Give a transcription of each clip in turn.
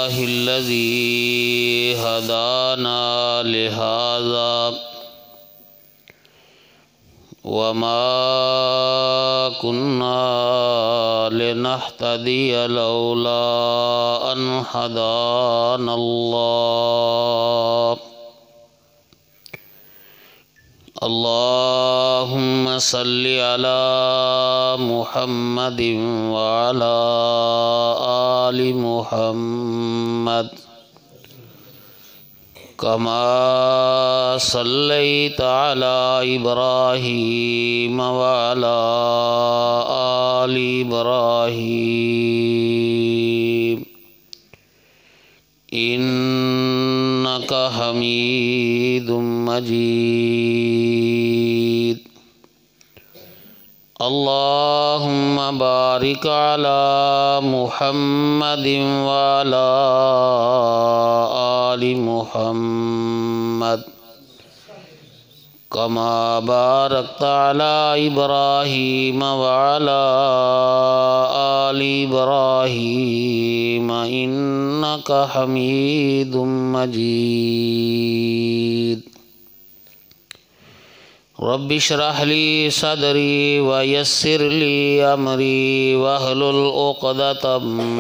لله الذي هدانا لهذا وما كنا لنهتدي لولا أن هدانا الله اللهم صل على محمد وعلى آل محمد كما صليت على إبراهيم وعلى آل إبراهيم إنك حميد مجيد اللهم بارك على محمد وعلى آل محمد كما باركت على إبراهيم وعلى آل إبراهيم إنك حميد مجيد رب اشرح لي صدري ويسر لي أمري واحلل عقدة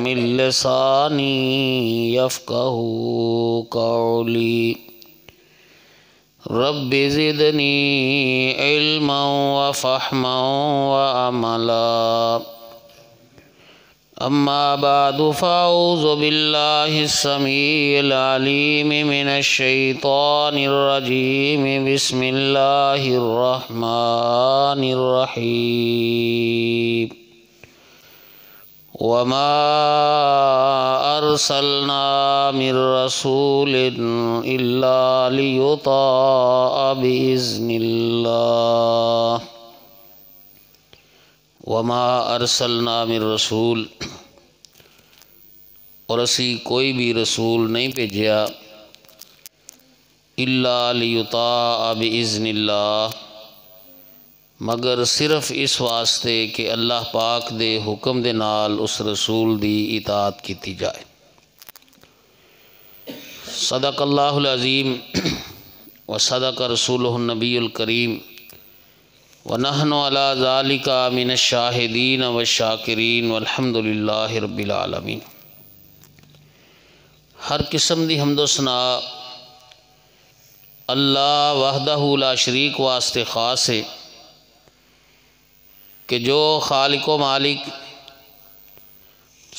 من لساني يفقهوا قولي رب زدني علما وفهما وعملا أما بعد فأعوذ بالله السميع العليم من الشيطان الرجيم بسم الله الرحمن الرحيم وما أرسلنا من رسول إلا ليطاع بإذن الله وما ارسلنا من رسول اور اسی کوئی بھی رسول نہیں بھیجیا الا لیطاع باذن اللہ مگر صرف اس واسطے کہ اللہ پاک دے حکم دے نال اس رسول دی اطاعت کیتی جائے۔ صدق اللہ العظیم وصدق رسولہ النبی الکریم وَنَحْنُ عَلَى ذَلِكَ مِنَ الشَّاهِدِينَ وَالشَّاكِرِينَ وَالْحَمْدُ لِلَّهِ رَبِّ الْعَالَمِينَ۔ ہر قسم دی حمد و ثنا اللہ وحدہ لا شریک واسطے خاص ہے کہ جو خالق و مالک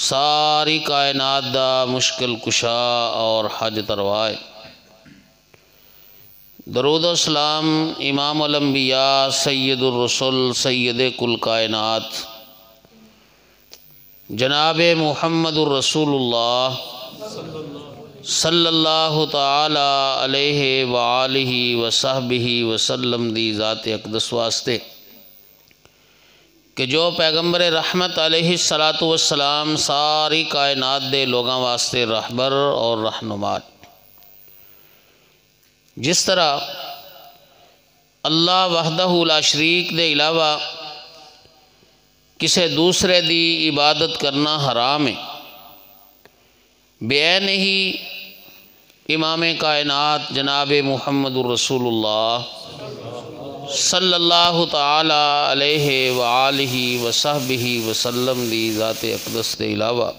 ساری کائنات دا مشکل کشا اور حاجت روا ہے۔ درود و سلام امام الانبیاء سید الرسل سید کل کائنات جناب محمد الرسول اللہ صلی اللہ تعالی علیہ وآلہ وصحبہ وسلم دی ذات اقدس واسطے کہ جو پیغمبر رحمت علیہ السلام ساری کائنات دے لوگاں واسطے رہبر اور رہنما۔ جس طرح اللہ وحدہ لا شریک دے علاوہ کسے دوسرے دی عبادت کرنا حرام ہے، بعین ہی امام کائنات جناب محمد الرسول اللہ صلی اللہ تعالی علیہ وآلہ وصحبہ وسلم دی ذات اقدس دے علاوہ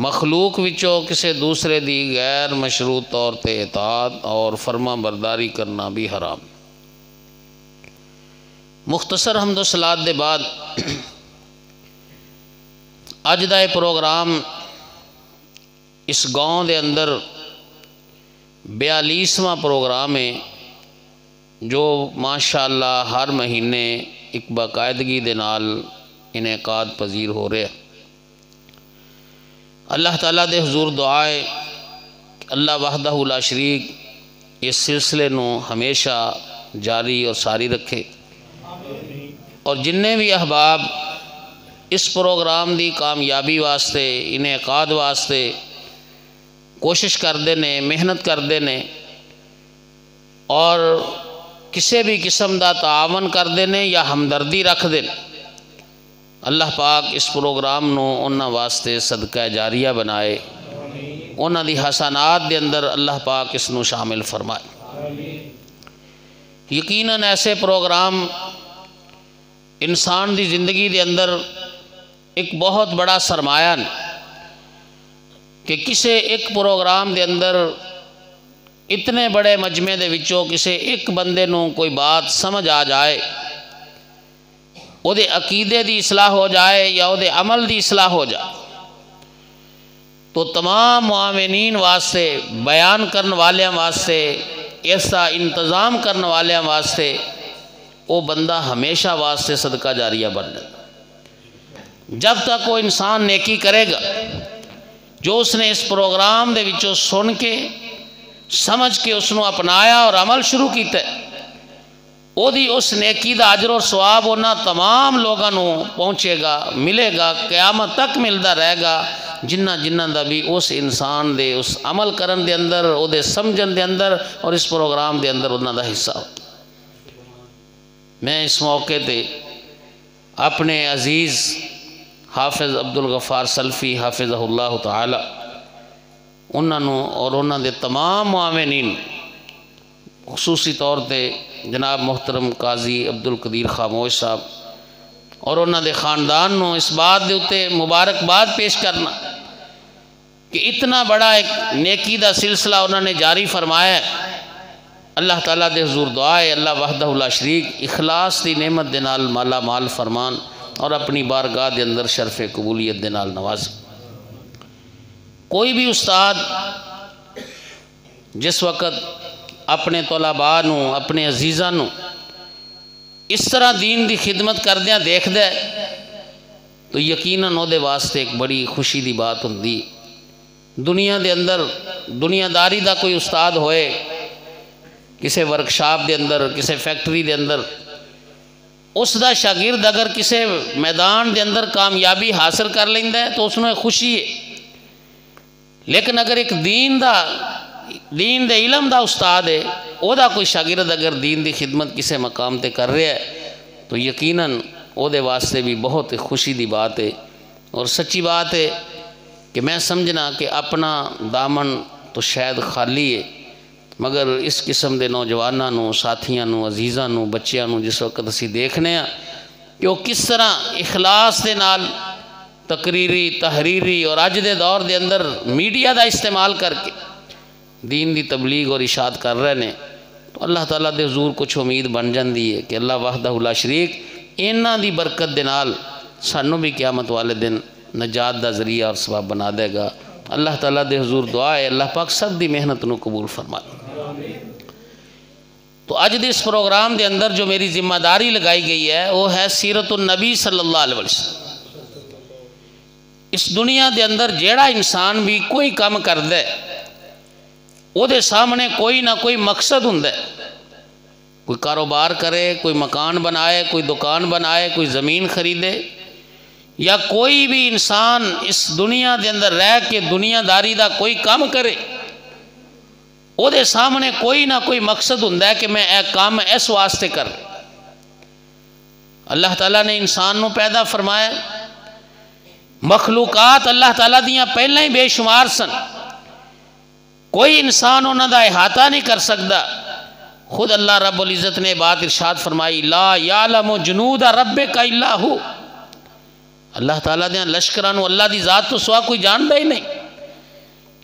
مخلوق وچوں کسے دوسرے دی غیر مشروط طور تے اطاعت اور فرما برداری کرنا بھی حرام۔ مختصر حمد و صلات دے بعد اج دا پروگرام اس گاؤں دے اندر 42واں پروگرام ہے جو ماشاءاللہ ہر مہینے ایک باقاعدگی دے نال انعقاد پذیر ہو رہے ہیں۔ اللہ تعالیٰ دے حضور دعائے اللہ وحدہ لا شریک اس سلسلے نو ہمیشہ جاری اور ساری رکھے، اور جننے بھی احباب اس پروگرام دی کامیابی واسطے انعقاد واسطے کوشش کردے نے، محنت کردے نے اور کسی بھی قسم دا تعاون کردے نے یا ہمدردی رکھ دے، اللہ پاک اس پروگرام نو انہاں واسطے صدقہ جاریہ بنائے انہاں دی حسنات دے اندر اللہ پاک اس نو شامل فرمائے۔ یقیناً ایسے پروگرام انسان دی زندگی دے اندر ایک بہت بڑا سرمایہ نے کہ کسے ایک پروگرام دے اندر اتنے بڑے مجمع دے وچوں کسے ایک بندے نو کوئی بات سمجھ آ جائے، او دے عقیدے دی اصلاح ہو جائے یا او دے عمل دی اصلاح ہو جائے، تو تمام معاونین واسطے، بیان کرن والیاں واسطے، ایسا انتظام کرن والیاں واسطے وہ بندہ ہمیشہ واسطے صدقہ جاریہ بن جائے۔ جب تک وہ انسان نیکی کرے گا، جو اس نے اس پروگرام دے وچوں سن کے سمجھ کے اس نو اپنایا اور عمل شروع کیتا ہے، او دی اس نیکی دا اجر اور ثواب انہاں تمام لوگاں نو پہنچے گا، ملے گا، قیامت تک ملدا رہے گا، جنہ دا بھی اس انسان دے اس عمل کرن دے اندر، او دے سمجھن دے اندر اور اس پروگرام دے اندر انہاں دا حصہ ہو۔ میں اس موقع تے اپنے عزیز حافظ عبدالغفار سلفی حافظہ اللہ تعالی انہاں نو اور انہاں دے تمام معاونین، خصوصی طور تے جناب محترم قاضی عبدالقدیر خاموش صاحب اور انہاں دے خاندان نو اس بات دے اتے مبارکباد پیش کرنا کہ اتنا بڑا ایک نیکی دا سلسلہ انہوں نے جاری فرمایا ہے۔ اللہ تعالیٰ دے حضور دعا ہے اللہ وحدہ لا شریک اخلاص دی نعمت دے نال مالا مال فرمان اور اپنی بارگاہ دے اندر شرف قبولیت دے نال نواز۔ کوئی بھی استاد جس وقت اپنے طلباء نو، اپنے عزیزاں نو اس طرح دین دی خدمت کردیاں دیکھ دے تو یقیناً او دے واسطے ایک بڑی خوشی دی بات ہوندی۔ دنیا دے اندر دنیا داری دا کوئی استاد ہوئے، کسے ورکشاپ دے اندر، کسے فیکٹری دے اندر، اس دا شاگرد اگر کسے میدان دے اندر کامیابی حاصل کر لیندا ہے تو اس میں خوشی ہے، لیکن اگر ایک دین دے علم دا استاد ہے، او دا کوئی شاگرد اگر دین دی خدمت کسے مقام تے کر رہا ہے تو یقیناً او دے واسطے بھی بہت خوشی دی بات ہے اور سچی بات ہے کہ میں سمجھنا کہ اپنا دامن تو شاید خالی ہے، مگر اس قسم دے نوجواناں نو، ساتھیاں نو، عزیزاں نو، بچیاں نو جس وقت اسی دیکھنے ہیں کہ وہ کس طرح اخلاص دے نال تقریری، تحریری اور اج دے دور دے اندر میڈیا دا استعمال کر کے دین دی تبلیغ اور اشاعت کر رہے ہیں، تو اللہ تعالیٰ دے حضور کچھ امید بن جاندی ہے کہ اللہ وحدہ لا شریک انہاں دی برکت دے نال سانوں بھی قیامت والے دن نجات دا ذریعہ اور سبب بنا دے گا۔ اللہ تعالیٰ دے حضور دعا ہے اللہ پاک سب دی محنت نو قبول فرمائے۔ تو اج دے اس پروگرام دے اندر جو میری ذمہ داری لگائی گئی ہے وہ ہے سیرت النبی صلی اللہ علیہ وسلم۔ اس دنیا دے اندر جیڑا انسان بھی کوئی کام کر دے وہ دے سامنے کوئی نہ کوئی مقصد ہوں دے، کوئی کاروبار کرے، کوئی مکان بنائے، کوئی دکان بنائے، کوئی زمین خریدے، یا کوئی بھی انسان اس دنیا دے اندر رہ کے دنیا داری دا کوئی کام کرے، وہ دے سامنے کوئی نہ کوئی مقصد ہوں کہ میں ایک کام اس واسطے کر۔ اللہ تعالیٰ نے انسان نو پیدا فرمایا، مخلوقات اللہ تعالیٰ دیاں پہلے ہی بے شمار سن، کوئی انسان انہاں دا احاطہ نہیں کر سکتا۔ خود اللہ رب العزت نے بات ارشاد فرمائی لا یعلم جنود ربک الا ہو، اللہ تعالیٰ دیاں لشکرانو اللہ دی ذات تو سوا کوئی جاندا ہی نہیں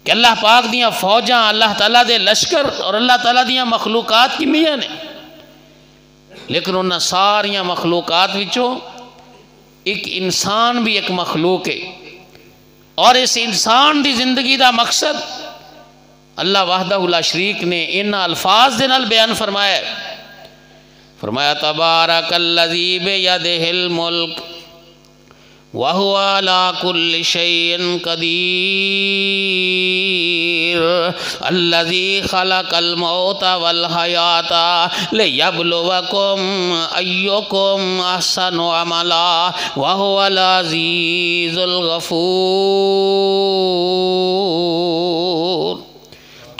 کہ اللہ پاک دیاں فوجاں، اللہ تعالیٰ دے لشکر اور اللہ تعالیٰ دیاں مخلوقات کمیاں نے، لیکن انہاں ساریاں مخلوقات وچوں ایک انسان بھی ایک مخلوق ہے، اور اس انسان دی زندگی دا مقصد اللہ وحدہ لا شریک نے ان الفاظ دے نال بیان فرمایا تبارک الذی بیدہ الملک وَهُوَ عَلَىٰ كُلِّ شَيْءٍ قَدِيرٌ الَّذِي خَلَقَ الْمَوْتَ وَالْحَيَاةَ لِيَبْلُوَكُمْ أَيُّكُمْ أَحْسَنُ عَمَلًا وَهُوَ الْعَزِيزُ الْغَفُورُ۔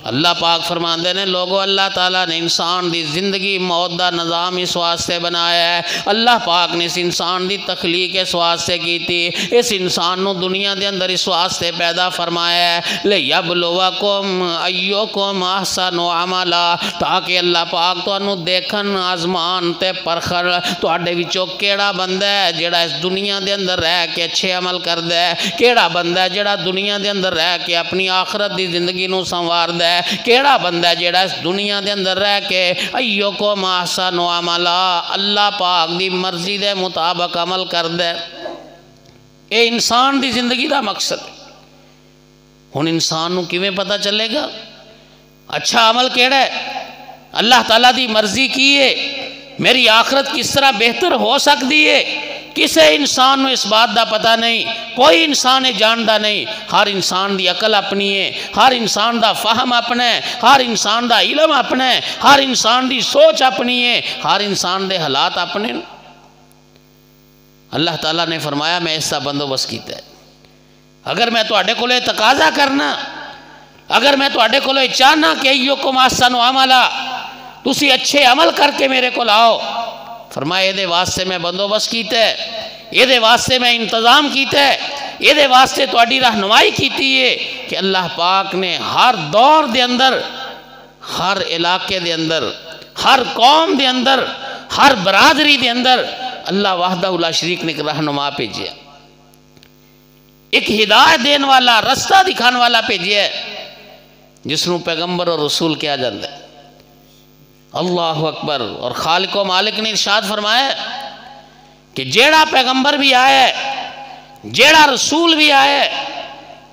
اللہ پاک فرماندے نے لوگوں اللہ تعالیٰ نے انسان دی زندگی موت دا نظام اس واسطے بنایا ہے، اللہ پاک نے اس انسان دی تخلیق اس واسطے کی تھی، اس انسان نو دنیا دے اندر اس واسطے پیدا فرمایا ہے لِیَبْلُوَکُمْ أَیُّکُمْ أَحْسَنُ عَمَلًا، تاکہ اللہ پاک تو انو دیکھن آزمان تے پرخر تو اڈے وچوں کیڑا بندہ ہے جڑا اس دنیا دے اندر رہ کے اچھے عمل کر دے، کیڑا بندہ ہے جڑا دنیا دے اندر رہ کے اپنی آخرت دی زندگی نو سنوار دے، کیڑا بندہ ہے جڑا اس دنیا دے اندر رہ کے ایوکم احسن عملا اللہ پاک دی مرضی دے مطابق عمل کر دے۔ اے انسان دی زندگی دا مقصد ہے۔ ہن انسان نو کیویں پتہ چلے گا اچھا عمل کیڑا ہے، اللہ تعالیٰ دی مرضی کی ہے، میری آخرت کس طرح بہتر ہو سکتی ہے؟ کسے انسان نو اس بات دا پتہ نہیں، کوئی انسان جاندا نہیں، ہر انسان دی عقل اپنی ہے، ہر انسان دا فہم اپنا ہے، ہر انسان دا علم اپنا ہے، ہر انسان دی سوچ اپنی ہے، ہر انسان دے حالات اپنے۔ اللہ تعالیٰ نے فرمایا میں اس کا بندوبست کیتا ہے، اگر میں تواڈے کولے تقاضا کرنا، اگر میں تواڈے کولے چاہنا کہ ایوکم احسن عملا تسی اچھے عمل کر کے میرے کو لاؤ، فرمایا یہ دے واسطے میں بندوبست کیتا ہے، یہ دے واسطے میں انتظام کیتا ہے، یہ دے واسطے تواڈی رہنمائی کیتی ہے کہ اللہ پاک نے ہر دور دے اندر، ہر علاقے دے اندر، ہر قوم دے اندر، ہر برادری دے اندر اللہ وحدہ لا شریک نے ایک رہنما بھیجیا، ایک ہدایت دین والا، رستہ دکھان والا بھیجیا ہے جس نو پیغمبر اور رسول کیا جاندہ ہے۔ اللہ اکبر۔ اور خالق و مالک نے ارشاد فرمایا کہ جیڑا پیغمبر بھی آیا ہے، جیڑا رسول بھی آیا ہے،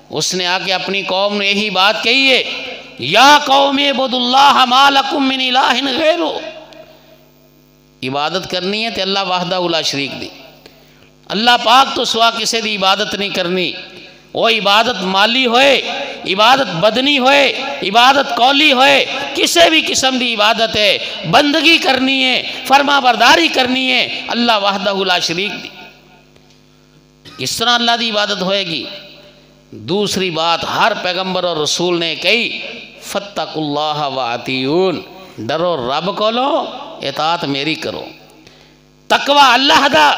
اس نے آ کے اپنی قوم نے یہی بات کہی ہے یا قوم اعبدوا اللہ ما لکم من الہ غیرہ، عبادت کرنی ہے تو اللہ وحدہ لا شریک دی، اللہ پاک تو سوا کسی دی عبادت نہیں کرنی، وہ عبادت مالی ہوئے، عبادت بدنی ہوئے، عبادت قولی ہوئے، کسی بھی قسم دی عبادت ہے، بندگی کرنی ہے، فرما برداری کرنی ہے، اللہ وحدہ لا شریک دی، اس طرح اللہ دی عبادت ہوئے گی۔ دوسری بات ہر پیغمبر اور رسول نے کہی فاتقوا اللہ واطیعون، ڈرو رب کو لو، اطاعت میری کرو، تقوی اللہ دا،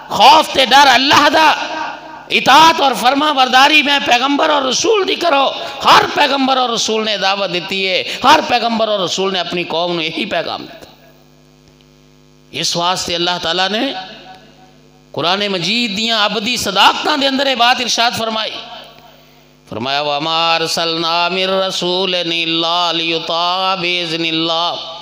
خوف تے ڈر اللہ دا، اطاعت اور فرما برداری میں پیغمبر اور رسول دی کرو۔ ہر پیغمبر اور رسول نے دعوت دیتی ہے، ہر پیغمبر اور رسول نے اپنی قوم نے یہی پیغام دیتا۔ اس واسطے اللہ تعالیٰ نے قرآن مجید دیاں ابدی صداقتاں دے اندر بات ارشاد فرمائی، فرمایا وَمَا أَرْسَلْنَا مِن رَّسُولٍ إِلَّا لِيُطَاعَ بِإِذْنِ اللَّهِ،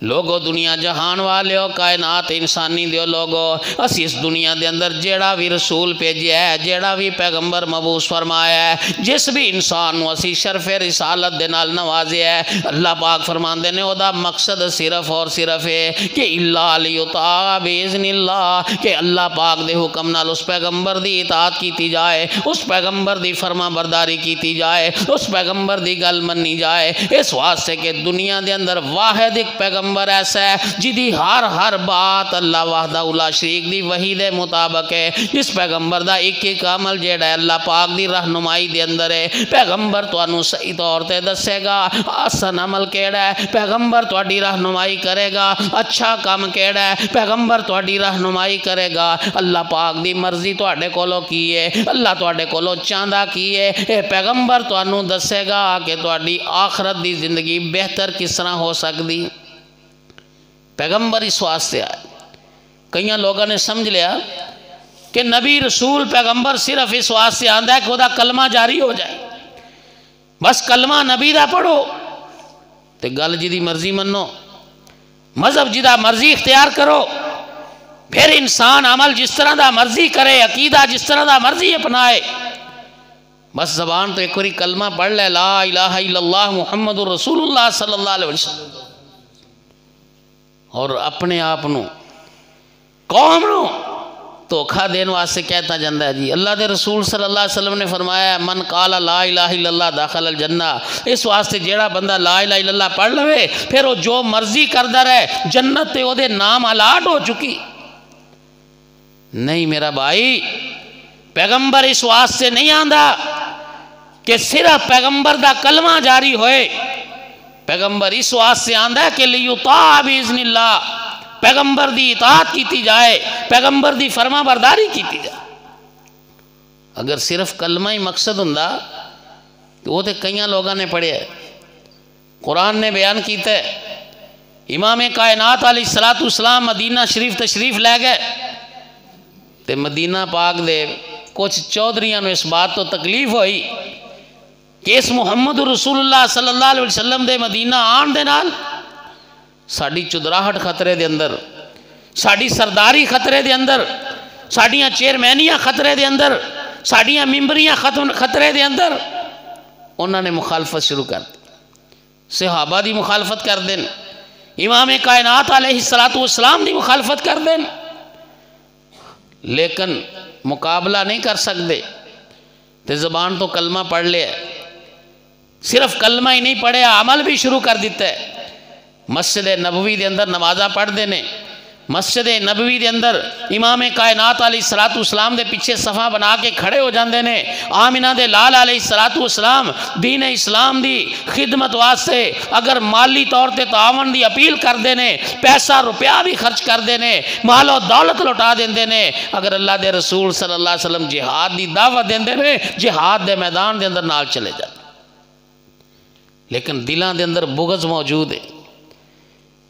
لوگو دنیا جہان والے ہو، کائنات انسانی دیو لوگو، اسی اس دنیا دے اندر جیڑا بھی رسول بھیجیا ہے، جیڑا بھی پیغمبر مبعوث فرمایا ہے، جس بھی انسان نو اسی شرف رسالت دے نال نوازیا ہے، اللہ پاک فرماندے نے او دا مقصد صرف اور صرف ہے کہ اللہ لیطاع باذن اللہ، کہ اللہ پاک دے حکم نال اس پیغمبر دی اطاعت کیتی جائے، اس پیغمبر دی فرما برداری کیتی جائے، اس پیغمبر دی گل منی جائے، اس واسطے کہ دنیا دے اندر واحد ایک پیغمبر ایسا ہے جدی ہر بات اللہ وحدہ لا شریک دی وحی دے مطابق ہے، جس پیغمبر دا ایک عمل جیڑا ہے اللہ پاک دی رہنمائی دے اندر ہے، پیغمبر تو انو صحیح طور تے دسے گا آسان عمل کیڑا ہے، پیغمبر تو اڈی رہنمائی کرے گا، اچھا کام کیڑا ہے، پیغمبر تو اڈی رہنمائی کرے گا، اللہ پاک دی مرضی تو اڈے کولو کی ہے، اللہ تو اڈے کولو چاندہ کی ہے، اے پیغمبر تو انو دسے گا کہ تو اڈی آخرت دی زندگی بہتر کس طرح ہو سکتی۔ پیغمبر اس واسطے آئے، کئیاں لوگوں نے سمجھ لیا کہ نبی رسول پیغمبر صرف اس واسطے آندہ ہے کہ وہ دا کلمہ جاری ہو جائے، بس کلمہ نبی دا پڑھو تے گل جی دی مرضی منو، مذہب جی دا مرضی اختیار کرو، پھر انسان عمل جس طرح دا مرضی کرے، عقیدہ جس طرح دا مرضی اپنائے، بس زبان تو ایک وری کلمہ پڑھ لے لا الہ الا اللہ محمد رسول اللہ صلی اللہ علیہ وسلم، اور اپنے آپنو قوم نو دھوکھا دین واسطے کہتا جاندہ ہے جی اللہ دے رسول صلی اللہ علیہ وسلم نے فرمایا من قال لا الہ الا اللہ داخل الجنہ، اس واسطے جیڑا بندہ لا الہ الا اللہ پڑھ لوے پھر وہ جو مرضی کردہ رہے جنت تے او دے نام الاٹ ہو چکی۔ نہیں میرا بھائی، پیغمبر اس واسطے نہیں آندہ کہ صرف پیغمبر دا کلمہ جاری ہوئے. پیغمبر اس واسطے آندا ہے کہ لیطاع باذن اللہ، پیغمبر دی اطاعت کیتی جائے، پیغمبر دی فرما برداری کیتی جائے. اگر صرف کلمہ ہی مقصد ہوندا تو وہ تے کئیاں لوگاں نے پڑھیا ہے. قرآن نے بیان کیتا ہے امام کائنات علیہ السلام مدینہ شریف تشریف لے گئے تے مدینہ پاک دے کچھ چودھریاں نو اس بات تو تکلیف ہوئی کہ اس محمد رسول اللہ صلی اللہ علیہ وسلم دے مدینہ آن دے نال ساڑی چدراہٹ خطرے دے اندر، ساڑی سرداری خطرے دے اندر، ساڑیاں چیئرمینیاں خطرے دے اندر، ساڑیاں ممبریاں خطرے دے اندر. انہوں نے مخالفت شروع کر دی، صحابہ دی مخالفت کر دیں، امام کائنات علیہ السلام دی مخالفت کر دیں، لیکن مقابلہ نہیں کر سکتے. تے زبان تو کلمہ پڑھ لیا، صرف کلمہ ہی نہیں پڑھیا، عمل بھی شروع کر دیتا ہے. مسجد نبوی دے اندر نمازاں پڑھ دینے، مسجد نبوی دے اندر امام کائنات علیہ السلام دے پیچھے صفحہ بنا کے کھڑے ہو جاندے نے. آمنہ دے لال علیہ السلام دین اسلام دی خدمت واسطے اگر مالی طور تے تعاون دی اپیل کر دینے، پیسہ روپیہ بھی خرچ کر دینے، مال و دولت لوٹا دیندے نے. اگر اللہ دے رسول صلی اللہ علیہ وسلم جہاد دی دعوت دیندے نے، جہاد دے میدان دے اندر نال چلے جاندے. لیکن دلان دے اندر بغض موجود ہے،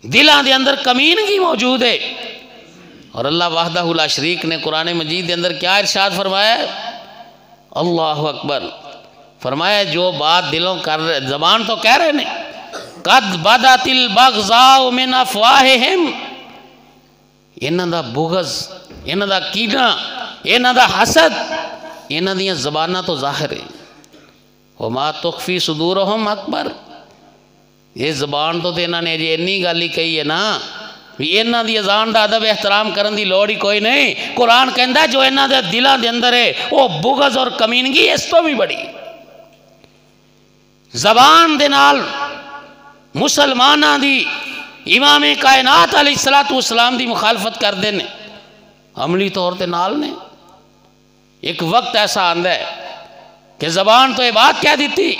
دلان دے اندر کمینگی موجود ہے. اور اللہ وحدہ لا شریک نے قرآن مجید دے اندر کیا ارشاد فرمایا ہے؟ اللہ اکبر. فرمایا جو بات دلوں کر رہے، زبان تو کہہ رہے ہیں قد بدت البغضاء من افواہہم، انہاں دا بغض، انہاں دا کینہ، انہاں دا حسد انہاں دیاں زبانہ تو ظاہر ہے. وما تخفی صدورہم اکبر. یہ زبان تو انہاں نے جی انی گالی کہی ہے نا، انہاں دی اذان دا ادب احترام کرن دی لوڑ ہی کوئی نہیں. قرآن کہندا ہے جو انہاں دے دلاں دے اندر ہے وہ بغض اور کمینگی اس تو بھی بڑی. زبان دے نال مسلماناں دی امام کائنات علیہ السلام دی مخالفت کر دینے، عملی طور تے نال نے. ایک وقت ایسا آندا ہے کہ زبان تو یہ بات کہہ دیتی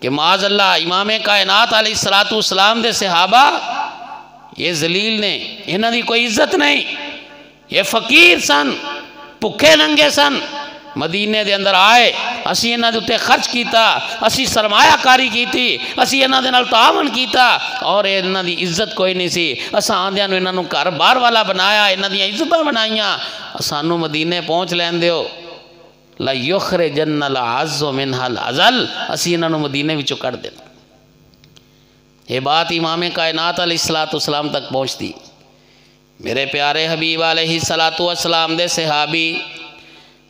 کہ معاذ اللہ امام کائنات علیہ السلام دے صحابہ یہ ذلیل نے، انہاں دی کوئی عزت نہیں، یہ فقیر سن، بھکھے ننگے سن، مدینے دے اندر آئے، اسی انہاں دے اتے خرچ کیتا، اسی سرمایہ کاری کیتی، اسی انہاں دے نال تعاون کیتا، اور انہاں دی عزت کوئی نہیں سی. اساں آندیاں نو انہاں نو گھر بار والا بنایا، انہاں دی عزتاں بنائیاں. سانو مدینے پہنچ لین دیو، لا یخرجن العز منها الازل، اسی انہاں نو مدینے وچوں کڈ دینا. یہ بات امام کائنات علیہ السلام تک پہنچتی. میرے پیارے حبیب علیہ السلام دے صحابی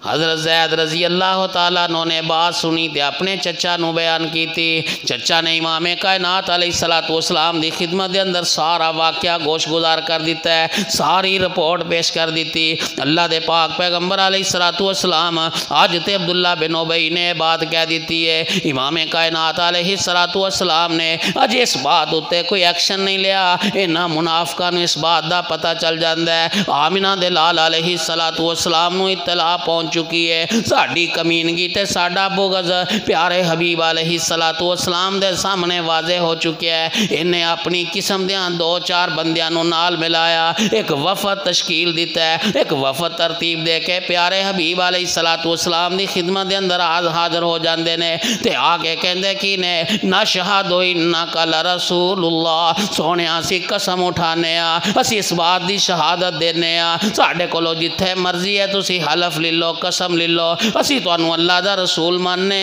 حضرت زید رضی اللہ تعالیٰ نے بات سنی تے اپنے چچا نو بیان کی تھی. چچا نے امام کائنات علیہ السلام دی خدمت دے اندر سارا واقعہ گوش گزار کر دیتا ہے، ساری رپورٹ پیش کر دیتی. اللہ دے پاک پیغمبر علیہ السلام آج تے عبداللہ بن ابی نے بات کہہ دیتی ہے. امام کائنات علیہ السلام نے اج اس بات ہوتے کوئی ایکشن نہیں لیا. انہاں منافقاں نوں اس بات دا پتہ چل جاندا ہے. آمنہ دے لال علیہ السلام نوں اطلاع پہنچ چکی ہے، ساڑی کمینگی تے ساڑا بغض پیارے حبیب علیہ السلام دے سامنے واضح ہو چکے ہے. انہیں اپنی قسم دیاں 2-4 بندیاں نو نال ملایا، ایک وفد تشکیل دیتا ہے، ایک وفد ترتیب دے کے پیارے حبیب علیہ السلام دی خدمت دے اندر حاضر ہو جاندے نے. تے آگے کہندے کی نے نشہد انک لرسول اللہ، سونے اسی قسم اٹھانے اسی اس بات دی شہادت دینے ساڑے کولو جتھے مرضی ہے تسی حلف لے لو، قسم لے لو، اسی تو انہوں اللہ دا رسول ماننے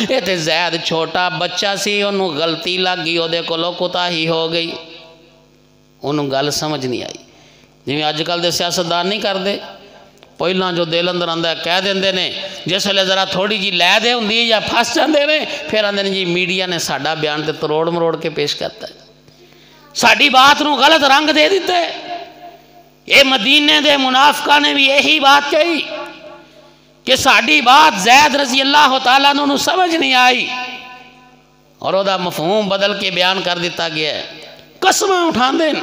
یہ تے زید چھوٹا بچہ سی، انہوں غلطی لگ گئی، وہ دے کو لو کتا ہی ہو گئی، انہوں گل سمجھ نہیں آئی. جی میں آج کل دے سیاستدان نہیں کر دے، پہلا جو دل اندر آندا ہے کہہ دیندے نے، جس ویلے ذرا تھوڑی جی لے دے ہوندی ہے یا پھنس جاندے نے، پھر آندے نے جی میڈیا نے ساڈا بیان تے تروڑ مروڑ کے پیش کرتا ہے، ساڈی بات نو غلط رنگ دے دیتے. یہ مدینے دے منافقہ نے بھی یہی بات کہی کہ ساڑی بات زید رضی اللہ تعالیٰ عنہ سمجھ نہیں آئی، اور وہ دا مفہوم بدل کے بیان کر دیتا گیا ہے. قسمہ اٹھان دیں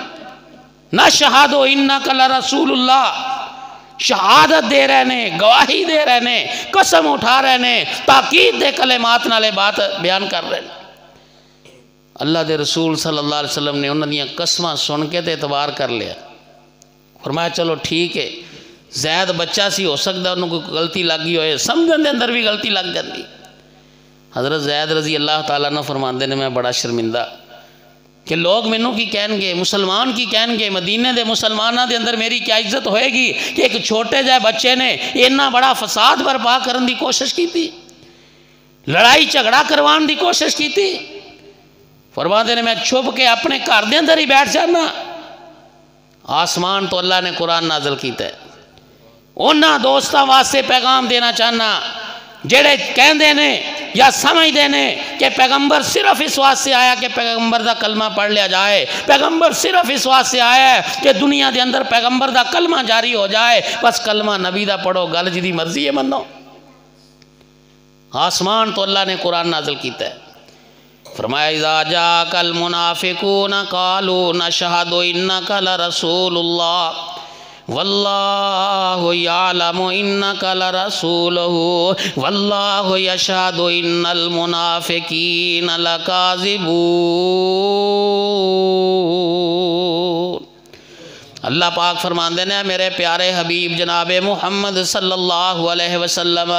نشہد انک لرسول اللہ، شہادت دے رہے نے، گواہی دے رہے نے، قسم اٹھا رہے نے، تاکید دے کلمات نالے بات بیان کر رہے ہیں۔ اللہ دے رسول صلی اللہ علیہ وسلم نے انہوں نے قسمہ سن کے تے اعتبار کر لیا، فرمایا چلو ٹھیک ہے، زید بچہ سی، ہو سکتا انہوں کو غلطی لگی ہوئے، سمجھن دے اندر بھی غلطی لگ جاتی۔ حضرت زید رضی اللہ تعالیٰ نے فرماندے نے میں بڑا شرمندہ کہ لوگ مینوں کی کہیں گے، مسلمان کی کہیں گے، مدینے دے مسلمانہ دے اندر میری کیا عزت ہوئے گی کہ ایک چھوٹے جائے بچے نے اتنا بڑا فساد برپا کرن دی کوشش کی تھی، لڑائی جھگڑا کروان دی کوشش کی تھی۔ فرماندے نے میں چھپ کے اپنے گھر دے اندر ہی بیٹھ جانا۔ آسمان تو اللہ نے قرآن نازل کیتا ہے، انہاں دوستاں واسطے پیغام دینا چاہنا جڑے کہندے نے یا سمجھدے نے کہ پیغمبر صرف اس واسطے آیا کہ پیغمبر دا کلمہ پڑھ لیا جائے، پیغمبر صرف اس واسطے آیا ہے کہ دنیا دے اندر پیغمبر دا کلمہ جاری ہو جائے، بس کلمہ نبی دا پڑھو، گل جی دی مرضی ہے منو۔ آسمان تو اللہ نے قرآن نازل کیتا ہے، فرمایا اذا جاءک المنافقون قالوا نشہد انک لرسول اللہ واللہ یعلم انک لرسولہ واللہ یشہد ان المنافقین لکاذبون۔ اللہ پاک فرماندے نے میرے پیارے حبیب جناب محمد صلی اللہ علیہ وسلم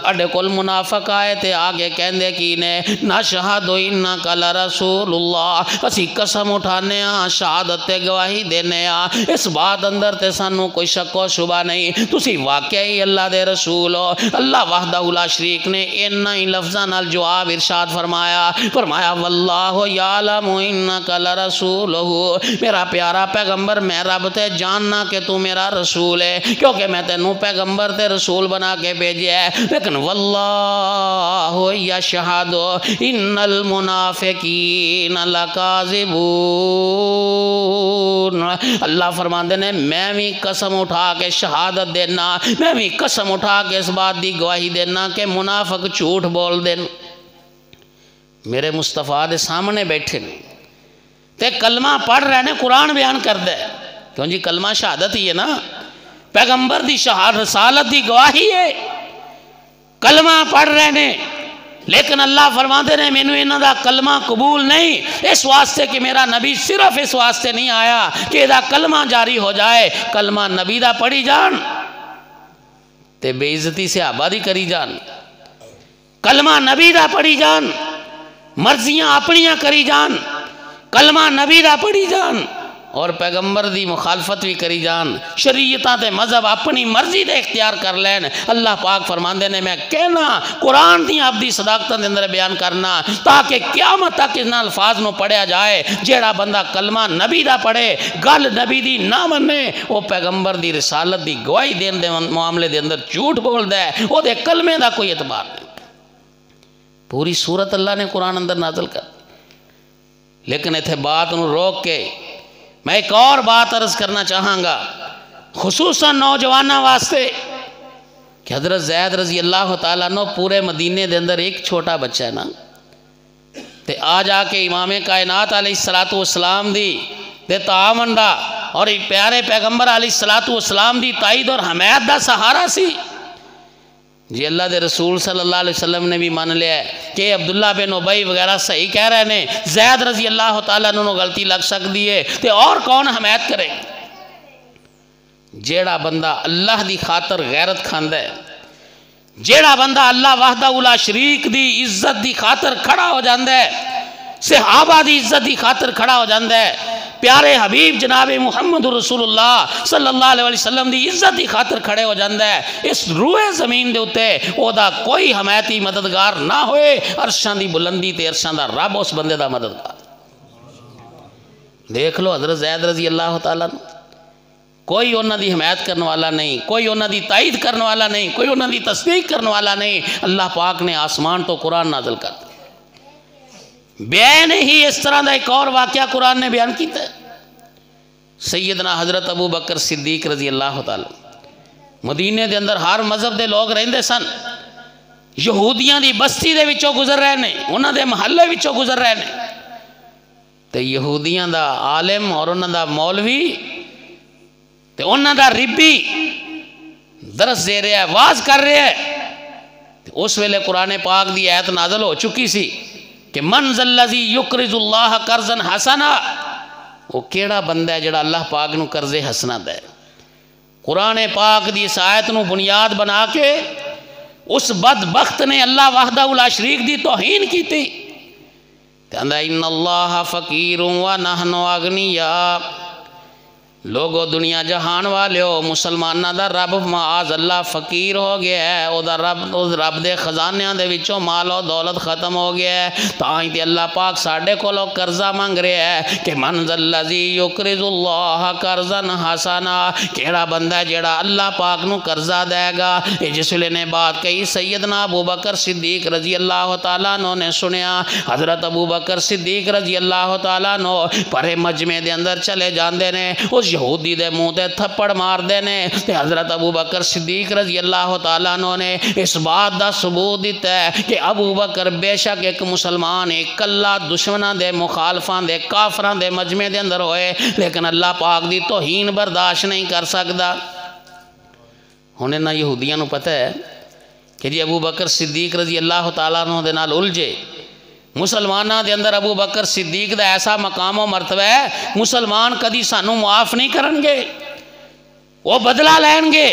اڈے کل منافق آئے تے آگے کہندے کی نے نشہد انک لرسول اللہ، اسی قسم اٹھانے ہاں، شہادت تے گواہی دینے ہاں، اس بات اندر تے سانو کوئی شک و شبہ نہیں، تسی واقعی اللہ دے رسول ہو۔ اللہ وحدہ لا شریک نے انہی ہی لفظاں نال جواب ارشاد فرمایا واللہ یعلم انک لرسولہ، میرا پیارا پیغمبر میں رب تے جاننا کہ تو میرا رسول ہے، کیونکہ میں تینوں پیغمبر تے رسول بنا کے بھیجیا ہے، لیکن واللہ یشہد ان المنافقین لکاذبون۔ اللہ فرماندے نے میں بھی قسم اٹھا کے شہادت دینا، میں بھی قسم اٹھا کے اس بات دی گواہی دینا کہ منافق جھوٹ بول دین۔ میرے مصطفیٰ دے سامنے بیٹھے نے تے کلمہ پڑھ رہے نے، قرآن بیان کر دے، کیوں جی کلمہ شہادت ہی ہے نا، پیغمبر دی شہادت رسالت دی گواہی ہے، کلمہ پڑھ رہے نے، لیکن اللہ فرماتے نے مینوں انہاں دا کلمہ قبول نہیں، اس واسطے کہ میرا نبی صرف اس واسطے نہیں آیا کہ دا کلمہ جاری ہو جائے، کلمہ نبی دا پڑھی جان تے بے عزتی سے آبادی کری جان، کلمہ نبی دا پڑھی جان مرضیاں اپنیاں کری جان، کلمہ نبی دا پڑھی جان اور پیغمبر دی مخالفت بھی کری جان، شریعتاں تے مذہب اپنی مرضی دے اختیار کر لین۔ اللہ پاک فرماندے نے میں کہنا قرآن دی آپ دی صداقتاں دے اندر بیان کرنا تاکہ قیامت تک ان الفاظ نو پڑھیا جائے، جیڑا بندہ کلمہ نبی دا پڑھے، گل نبی دی نہ منے، وہ پیغمبر دی رسالت دی گواہی دین دے معاملے دے اندر جھوٹ بول دے، وہ دے کلمے دا کوئی اعتبار نہیں۔ پوری سورت اللہ نے قرآن اندر نازل کر، لیکن ایتھے بات نو روک کے میں ایک اور بات عرض کرنا چاہاں گا، خصوصاً نوجوانہ واسطے، کہ حضرت زید رضی اللہ تعالیٰ عنہ پورے مدینے دے اندر ایک چھوٹا بچہ ہے نا، تے آ جا کے امام کائنات علیہ السلام دی تے تعامنڈا اور پیارے پیغمبر علیہ السلام دی تائید اور حمایت دا سہارا سی۔ جی اللہ دے رسول صلی اللہ علیہ وسلم نے بھی مان لیا ہے کہ عبداللہ بن ابی وغیرہ صحیح کہہ رہے ہیں، زید رضی اللہ تعالیٰ عنہ غلطی لگ سکتی ہے، تے اور کون حمایت کرے؟ جیڑا بندہ اللہ دی خاطر غیرت کھاندہ ہے، جیڑا بندہ اللہ وحدہ لا شریک دی عزت دی خاطر کھڑا ہو جاندہ ہے، صحابہ دی عزت دی خاطر کھڑا ہو جاندہ ہے، پیارے حبیب جناب محمد رسول اللہ صلی اللہ علیہ وسلم دی عزت دی خاطر کھڑے ہو جاندہ ہے، اس روح زمین دے اتے او دا کوئی حمایتی مددگار نہ ہوئے، عرشان دی بلندی تے عرشان دا رب اس بندے دا مددگار۔ دیکھ لو حضرت زید رضی اللہ تعالیٰ عنہ، کوئی انہاں دی حمایت کرنے والا نہیں، کوئی انہاں دی تائید کرنے والا نہیں، کوئی انہاں دی تصدیق کرنے والا نہیں، اللہ پاک نے آسمان تو قرآن نازل کر دیا۔ بیان ہی اس طرح دا ایک اور واقعہ قرآن نے بیان کیتا ہے، سیدنا حضرت ابو بکر صدیق رضی اللہ تعالی، مدینے دے اندر ہر مذہب دے لوگ رہندے سن، یہودیاں دی بستی دے وچوں گزر رہے نے، انہاں دے محلے وچوں گزر رہے نے، تے یہودیاں دا عالم اور انہاں دا مولوی تے انہاں دا ربی درس دے رہا ہے، واز کر رہا ہے، اس ویلے قرآن پاک دی آیت نازل ہو چکی سی کہ من ذا الذی یقرض اللہ قرضا حسنا، وہ کیڑا بندہ ہے جڑا اللہ پاک نو قرض حسنا دے۔ قرآن پاک دی اس آیت نو بنیاد بنا کے اس بدبخت نے اللہ وحدہ لا شریک دی توہین کی تھی، کہندا ان اللہ فقیر و نحن اغنیاء، لوگو دنیا جہان والیو مسلمانہ دا رب معاذ اللہ فقیر ہو گیا ہے، او دا رب دے خزانیاں دے وچوں مال و دولت ختم ہو گیا ہے، تاں تے اللہ پاک ساڈے کولوں قرضہ مانگ رہا ہے کہ من ذا الذی یقرض اللہ قرضا حسنا، کیڑا بندہ ہے جڑا اللہ پاک نو قرضہ دے گا۔ یہ جس ویلے نے بات کہی سیدنا ابو بکر صدیق رضی اللہ تعالیٰ عنہ نے سنیا، حضرت ابو بکر صدیق رضی اللہ تعالیٰ عنہ پرے مجمع دے اندر چلے جاندے نے، اس یہودی دے منہ تے تھپڑ مار دے نے، تے حضرت ابو بکر صدیق رضی اللہ تعالیٰ عنہ نے اس بات دا ثبوت دیتا ہے کہ ابو بکر بے شک ایک مسلمان ایک کلا دشمناں دے مخالفاں دے کافراں دے مجمع دے اندر ہوئے، لیکن اللہ پاک دی توہین برداشت نہیں کر سکدا۔ ہونے نہ یہودیاں نو پتہ ہے کہ جی ابو بکر صدیق رضی اللہ تعالیٰ عنہ دے نال الجھے، مسلمانہ دے اندر ابو بکر صدیق دا ایسا مقام و مرتبہ ہے، مسلمان کدی سانو معاف نہیں کرن گے، وہ بدلہ لین گے،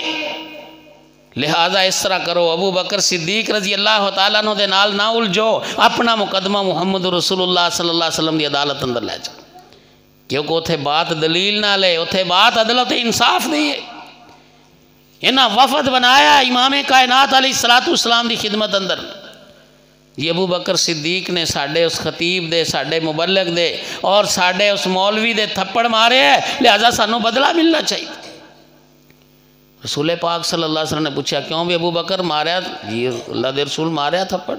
لہذا اس طرح کرو ابو بکر صدیق رضی اللہ تعالیٰ عنہ دے نال نہ الجھو، اپنا مقدمہ محمد رسول اللہ صلی اللہ علیہ وسلم دی عدالت اندر لے جاؤ، کیونکہ اتھے بات دلیل نہ لے، اتھے بات عدل تے انصاف دی ہے۔ انہاں وفد بنایا امام کائنات علیہ السلام دی خدمت اندر، یہ ابو بکر صدیق نے ساڑھے اس خطیب دے، ساڑھے مبلغ دے اور ساڑھے اس مولوی دے تھپڑ مارے ہیں، لہذا سانو بدلہ ملنا چاہیے۔ رسول پاک صلی اللہ علیہ وسلم نے پوچھا کیوں بھی ابو بکر ماریا؟ یہ اللہ دے رسول ماریا تھپڑ،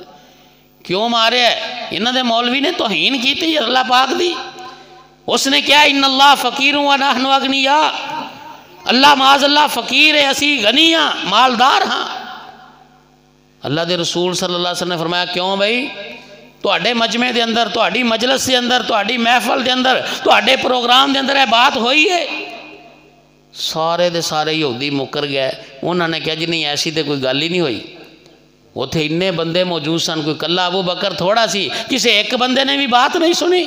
کیوں مارے ہے؟ انہوں نے مولوی نے توہین کی تھی اللہ پاک دی، اس نے کیا ان اللہ فقیر و نحن اغنیاء، اللہ معاذ اللہ فقیر ہے، اسی غنی ہاں، مالدار ہاں۔ اللہ دے رسول صلی اللہ علیہ وسلم نے فرمایا کیوں بھائی؟ تواڈے مجمع دے اندر، تواڈی مجلس دے اندر، تواڈی محفل دے اندر، تواڈے پروگرام دے اندر یہ بات ہوئی ہے؟ سارے دے سارے یہودی مکر گئے، انہوں نے کہا جی نہیں ایسی تے کوئی گل ہی نہیں ہوئی، وہ تھے اتنے بندے موجود سن، کوئی کلا ابو بکر تھوڑا سی، کسی ایک بندے نے بھی بات نہیں سنی۔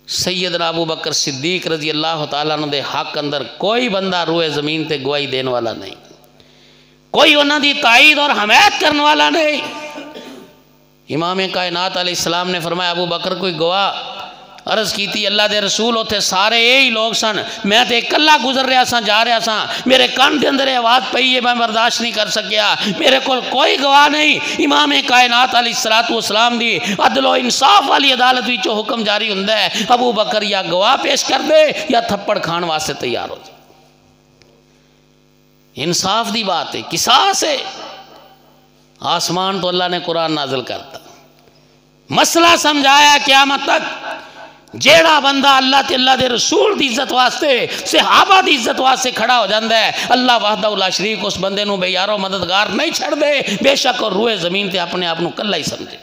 سیدنا ابو بکر صدیق رضی اللہ تعالیٰ عنہ دے حق اندر کوئی بندہ روئے زمین تے گواہی دین والا نہیں، کوئی انہوں دی تائید اور حمایت کرنے والا نہیں۔ امام کائنات علیہ السلام نے فرمایا ابو بکر کوئی گواہ؟ عرض کی تھی اللہ دے رسول ہوتے سارے یہی لوگ سن، میں تے کلا گزر رہا سا، جا رہا سا، میرے کان دے اندر آواز پئی ہے، میں برداشت نہیں کر سکیا، میرے کو کوئی گواہ نہیں۔ امام کائنات علیہ السلام دی عدل و انصاف والی عدالت وچوں حکم جاری ہوندا ہے ابو بکر یا گواہ پیش کر دے یا تھپڑ کھان واسطے تیار ہو جائے۔ انصاف دی بات ہے، قصاص ہے۔ آسمان تو اللہ نے قرآن نازل کرتا، مسئلہ سمجھایا قیامت تک جیڑا بندہ اللہ تے اللہ دے رسول دی عزت واسطے، صحابہ دی عزت واسطے کھڑا ہو جاندہ ہے، اللہ وحدہ لا شریک اس بندے نو بے یارو مددگار نہیں چھڑ دے، بے شک اور روئے زمین تے اپنے آپ نو کلا ہی سمجھے۔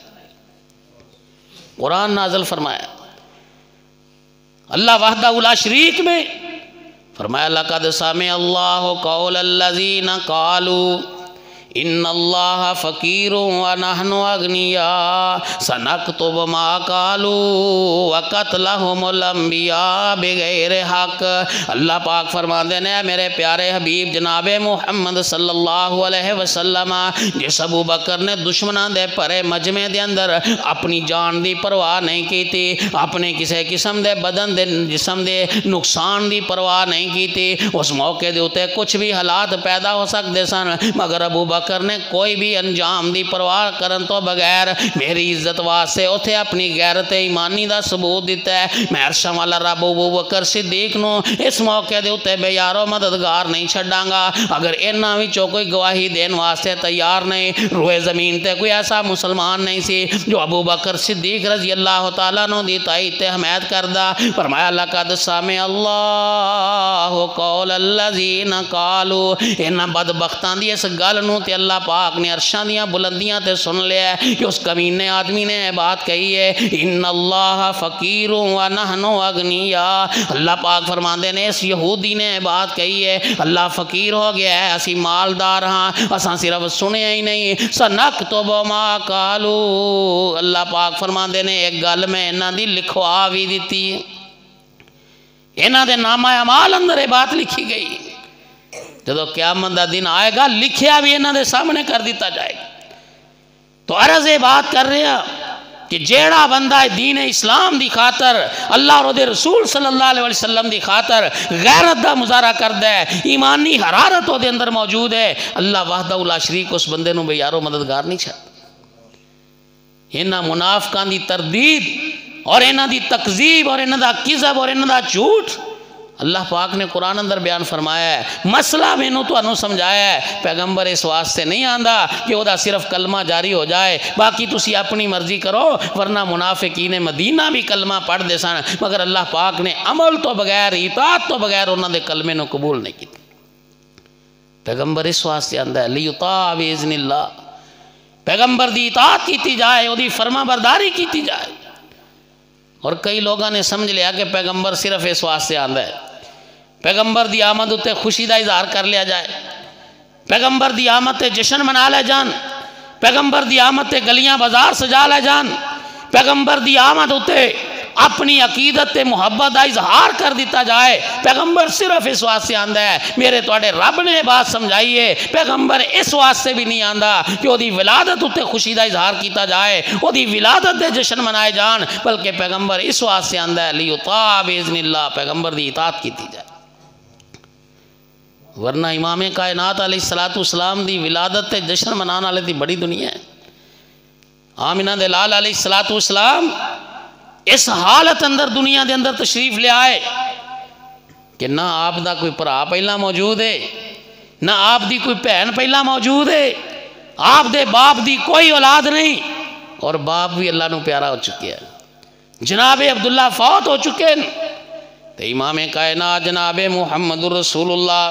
قرآن نازل فرمایا اللہ وحدہ لا شریک میں، فرمایا لقد سمع اللہ قول الذین قالوا ان اللہ فقیر ونحن اغنیاء سنکتب ما قالوا وقتلہم الانبیاء بغیر حق۔ اللہ پاک فرماندے نے میرے پیارے حبیب جناب محمد صلی اللہ علیہ وسلم، جس ابو بکر نے دشمنان دے پرے مجمع دے اندر اپنی جان دی پرواہ نہیں کی تھی، اپنے کسی قسم دے بدن دے جسم دے نقصان دی پرواہ نہیں کی تھی، اس موقع دے ہوتے کچھ بھی حالات پیدا ہو سکتے سن، مگر ابو بکر نے کوئی بھی انجام دی پرواہ کرن تو بغیر میری عزت واسطے اتھے اپنی غیرت ایمانی دا ثبوت دیتا ہے۔ میں عرشم والا رب ابو بکر صدیق نو اس موقع دے ہوتے بے یارو مددگار نہیں چھڑاں گا، اگر انہاں وچوں کوئی گواہی دین واسطے تیار نہیں، روئے زمین تے کوئی ایسا مسلمان نہیں سی جو ابو بکر صدیق رضی اللہ تعالیٰ نو دی تائید تے حمایت کردہ۔ فرمایا لقد سمع اللہ قول الذین قالوا، انہاں بدبختان دی اس گل نو تے تے اللہ پاک نے عرشاں دیاں بلندیاں تے سن لیا ہے کہ اس کمینے آدمی نے بات کہی ہے ان اللہ فقیر و نحن اغنیاء. اللہ پاک فرماندے نے اس یہودی نے بات کہی ہے اللہ فقیر ہو گیا ہے اسی مالدار ہاں اساں صرف سنیا ہی نہیں. سنکتب ما قالوا. اللہ پاک فرماندے نے ایک گل میں انہاں دی لکھوا بھی دیتی ہے انہاں دے نامہ اعمال اندر یہ بات لکھی گئی. جدو قیامت دا دن آئے گا لکھیا بھی انہاں دے سامنے کر دیتا جائے گا. تو عرض یہ بات کر رہے ہیں کہ جیڑا بندہ دین اسلام دی خاطر اللہ اور دے رسول صلی اللہ علیہ وسلم دی خاطر غیرت دا مظاہرہ کردا ہے ایمانی حرارت دے اندر موجود ہے اللہ وحدہ لا شریک اس بندے نو بے یارو مددگار نہیں چھڈ. انہاں منافقاں دی تردید اور انہاں دی تکذیب اور انہاں دا کذب اور انہاں دا جھوٹ اللہ پاک نے قرآن اندر بیان فرمایا ہے. مسئلہ میں نو تو انہوں سمجھایا ہے پیغمبر اس واسطے نہیں آندا کہ وہ دا صرف کلمہ جاری ہو جائے باقی تسی اپنی مرضی کرو ورنہ منافقین مدینہ بھی کلمہ پڑھ دے سن مگر اللہ پاک نے عمل تو بغیر اطاعت تو بغیر انہوں دے کلمے نو قبول نہیں کی. پیغمبر اس واسطے آندا ہے لیطاع باذن اللہ پیغمبر دی اطاعت کیتی جائے وہ دی فرما برداری کیتی جائے. اور کئی لوگوں نے سمجھ لیا کہ پیغمبر صرف اس واسطے آندا ہے پیغمبر دی آمد اتے خوشی دا اظہار کر لیا جائے پیغمبر دی آمد تے جشن منا لے جان پیغمبر دی آمد تے گلیاں بازار سجا لے جان پیغمبر دی آمد اتے اپنی عقیدت تے محبت دا اظہار کر دیتا جائے. پیغمبر صرف اس واسطے آندا ہے میرے توڑے رب نے بات سمجھائیے پیغمبر اس واسطے بھی نہیں آندا کہ وہ دی ولادت اتے خوشی دا اظہار کیتا جائے وہ دی ولادت دے جشن منائے جان بلکہ پیغمبر اس واسطے آندا ہے لیطاع باذن اللہ پیغمبر دی اطاعت کیتی جائے. ورنہ امام کائنات علیہ السلام دی ولادت تے جشن منانا والے دی بڑی دنیا ہے. آمنہ دے لال علیہ السلام اس حالت اندر دنیا دے اندر تشریف لے آئے کہ نہ آپ دا کوئی بھرا پہلا موجود ہے نہ آپ دی کوئی بہن پہلا موجود ہے آپ دے باپ دی کوئی اولاد نہیں اور باپ بھی اللہ نو پیارا ہو چکے ہیں جناب عبداللہ فوت ہو چکے ہیں. تو امام کائنات جناب محمد رسول اللہ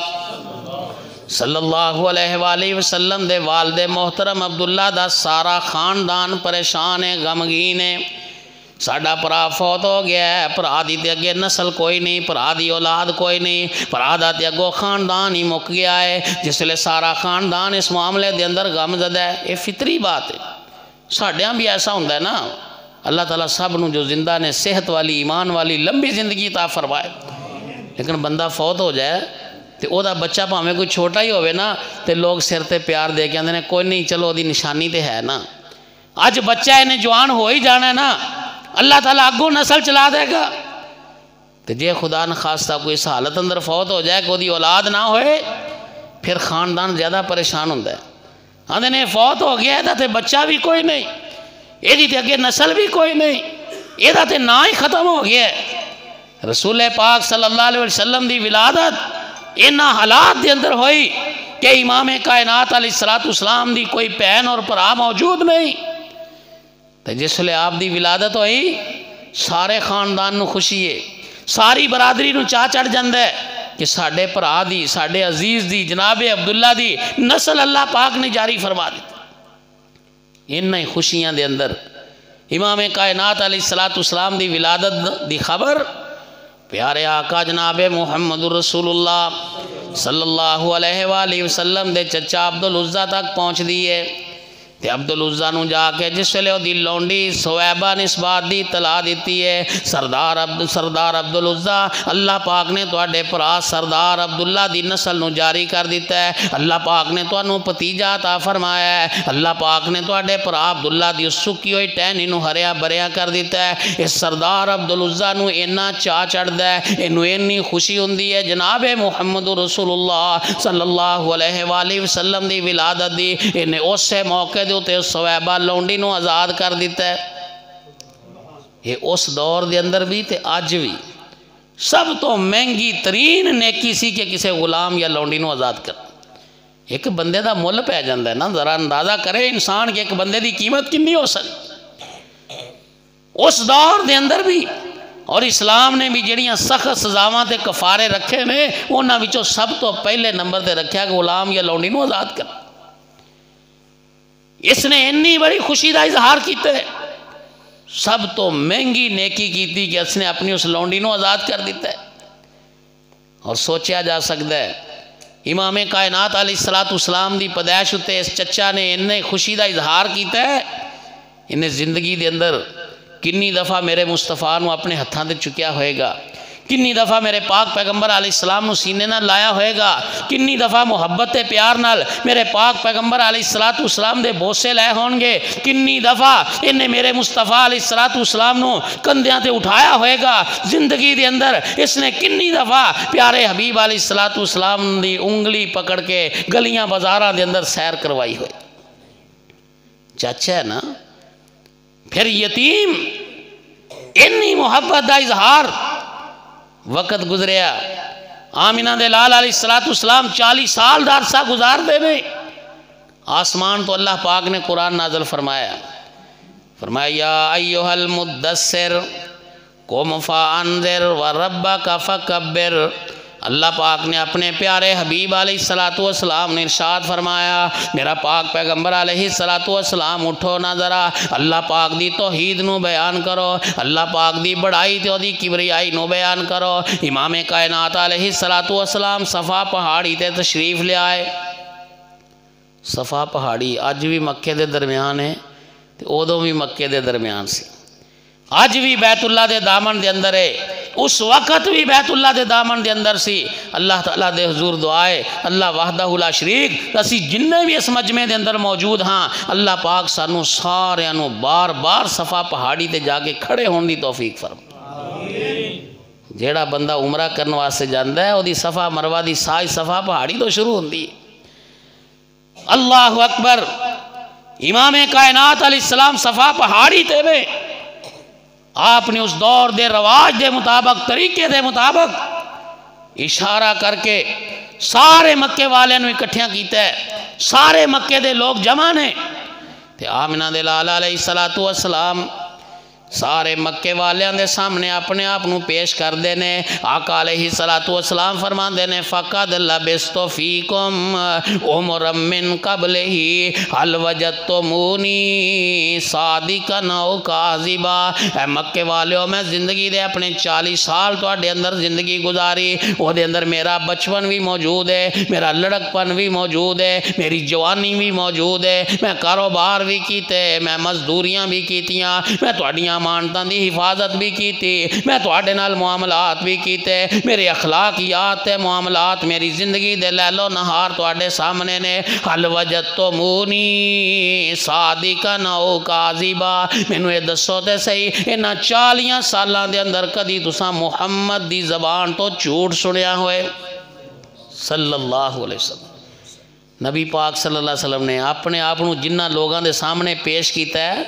صلی اللہ علیہ وآلہ وسلم دے والد محترم عبداللہ دا سارا خاندان پریشان ہے غمگین ہے. ساڑھا پرا فوت ہو گیا ہے پرا دی تے اگے نسل کوئی نہیں پرا دی اولاد کوئی نہیں پرا دا تے اگو خاندان ہی مک گیا ہے جس لئے سارا خاندان اس معاملے دے اندر غم زدہ ہے. یہ فطری بات ہے ساڑھیاں بھی ایسا ہوندہ ہے نا اللہ تعالیٰ سب نو جو زندہ نے صحت والی ایمان والی لمبی زندگی عطا فرمائے لیکن بندہ فوت ہو جائے تو او دا بچہ پاہمیں کوئی چھوٹا ہی ہوئے نا تو لوگ سر تے پیار دے کے اندھے کوئی نہیں چلو دی نشانی تے ہے نا آج بچہ انہیں جوان ہو ہی جانا ہے نا اللہ تعالیٰ اگو نسل چلا دے گا. تو جے خدا نخواستہ کوئی اس حالت اندر فوت ہو جائے کوئی اولاد نہ ہوئے پھر خاندان زیادہ پریشان ہوندہ ہے. آندھے نے فوت ہو گیا ہے تے بچہ بھی کوئی نہیں یہ تے اگے نسل بھی کوئی نہیں یہ تے نہ ہی ختم ہو گیا ہے. رسول پاک صلی اللہ علیہ وسلم دی ولادت انہا حالات دے اندر ہوئی کہ امام کائنات علیہ السلام دی کوئی بہن اور بھرا موجود نہیں. تو جس لئے آپ دی ولادت ہوئی سارے خاندان نو خوشی ہے ساری برادری نو چاہ چڑھ جاندہ ہے کہ ساڑھے بھرا دی ساڑھے عزیز دی جناب عبداللہ دی نسل اللہ پاک نے جاری فرما دیتا. انہی خوشیاں دے اندر امام کائنات علیہ السلام دی ولادت دی خبر پیارے آقا جناب محمد رسول اللہ صلی اللہ علیہ وآلہ وسلم دے چچا عبدالعزہ تک پہنچ دیئے. تے عبدالعزہ نو جا کے جس لئے دی لونڈی سویبہ نے اس بات دی اطلاع دیتی ہے سردار عبدالعزہ اللہ پاک نے توڑے پرا سردار عبداللہ دی نسل نو جاری کر دیتا ہے اللہ پاک نے تو انو پتیجہ عطا فرمایا ہے اللہ پاک نے توڑے پرا عبداللہ دی سکی ہوئی ٹینی نو ہریا بریا کر دیتا ہے. اس سردار عبدالعزہ نو اینا چاہ چڑھ دا ہے انو اینی خوشی ہوندی ہے جناب محمد رسول اللہ صلی اللہ علیہ وآلہ وسلم دی ولادت دی انہیں اس سے موقع تے سویبہ لونڈی نو آزاد کر دیتا ہے. یہ اس دور دے اندر بھی تے آج بھی سب تو مہنگی ترین نیکی سی کہ کسے غلام یا لونڈی نو آزاد کر. ایک بندے دا مول پہ جاندہ ہے نا ذرا اندازہ کرے انسان کہ ایک بندے دی قیمت کنی ہو سکتی اس دور دے اندر بھی. اور اسلام نے بھی جڑیاں سخت سزاواں تے کفارے رکھے نے انہاں وچوں سب تو پہلے نمبر تے رکھیا کہ غلام یا لونڈی نو آزاد کر. اس نے انی بڑی خوشی کا اظہار کیتا ہے، سب تو مہنگی نیکی کی کہ اس نے اپنی اس لونڈی نو آزاد کر دیتا ہے۔ اور سوچیا جا سکتا ہے امام کائنات علیہ السلام دی پیدائش ہوتے اس چچا نے انہیں خوشی کا اظہار کیتا ہے، انہیں زندگی دے اندر کنی دفعہ میرے مصطفیٰ نو اپنے ہتھاں تے چکیا ہوئے گا، کنی دفعہ میرے پاک پیغمبر علیہ السلام نو سینے نہ لایا ہوئے گا، کنی دفعہ محبت پیار نال میرے پاک پیغمبر علیہ السلام دے بوسے لائے ہون گے، کنی دفعہ انہیں میرے مصطفیٰ علیہ السلام نو کندیاں تے اٹھایا ہوئے گا، زندگی دے اندر اس نے کنی دفعہ پیارے حبیب علیہ السلام دی انگلی پکڑ کے گلیاں بازاراں دے اندر سیر کروائی ہوئے۔ چاچا ہے نا، پھر یتیم انی محبت دا اظہار، وقت گزریا، آمینہ دے لال علیہ السلام 40 سال دا عرصہ گزار دے نے، آسمان تو اللہ پاک نے قرآن نازل فرمایا یا ایہا المدثر قم فانذر وربک فکبر۔ اللہ پاک نے اپنے پیارے حبیب علیہ السلام نے ارشاد فرمایا میرا پاک پیغمبر علیہ السلام اٹھو نہ ذرا، اللہ پاک دی توحید نو بیان کرو، اللہ پاک دی بڑائی تے دی کبریائی نو بیان کرو۔ امام کائنات علیہ السلام صفا پہاڑی تے تشریف لے آئے۔ صفا پہاڑی اج بھی مکے دے درمیان ہے تے ادوں بھی مکے دے درمیان سی، اج بھی بیت اللہ دے دامن دے اندر ہے، اس وقت بھی بیت اللہ دے دامن دے اندر سی۔ اللہ تعالیٰ دے حضور دعائے اللہ وحدہ لا شریک اسی جننے بھی اس مجمع دے اندر موجود ہاں، اللہ پاک سانو سارے نو بار بار صفا پہاڑی تے جا کے کھڑے ہون دی توفیق فرمائے۔ جیڑا بندہ عمرہ کرنے واسطے جاندا ہے او دی صفا مروہ دی سائی صفا پہاڑی تو شروع ہوندی ہے۔ اللہ اکبر، امام کائنات علیہ السلام صفا پہاڑی تے میں آپ نے اس دور دے رواج دے مطابق طریقے دے مطابق اشارہ کر کے سارے مکے والے نو اکٹھیاں کیتا ہے، سارے مکے دے لوگ جمع نے تے آمنہ دے لال علیہ السلام سارے مکے والیاں دے سامنے اپنے آپ نو پیش کر دینے۔ آقا علیہ السلام فرمان دینے فَقَدْ لَبِسْتُ فِيكُمْ عُمْرًا مِّن قَبْلِهِ هَلْ وَجَدْتُمُونِي صَادِقًا أَوْ كَاذِبًا۔ اے مکے والیوں میں زندگی دے اپنے 40 سال تو اڈے اندر زندگی گزاری، وہ دے اندر میرا بچپن بھی موجود ہے، میرا لڑک پن بھی موجود ہے، میری جوانی بھی موجود ہے، میں کاروبار بھی کیتے، میں مزدوریاں بھی کیتیاں، میں توڑیاں مانتاں دی حفاظت بھی کیتی، میں توڑے نال معاملات بھی کیتے، میرے اخلاقیات تے معاملات میری زندگی دے لیلو نہار توڑے سامنے نے۔ حل وجدتمونی صادقاً او کاذبا، مینو یہ دسو تے صحیح انہاں 40 سالاں دے اندر کدی تساں محمد دی زبان تو جھوٹ سنیا ہوئے صلی اللہ علیہ وسلم۔ نبی پاک صلی اللہ علیہ وسلم نے اپنے آپ جنہ لوگاں دے سامنے پیش کیتا ہے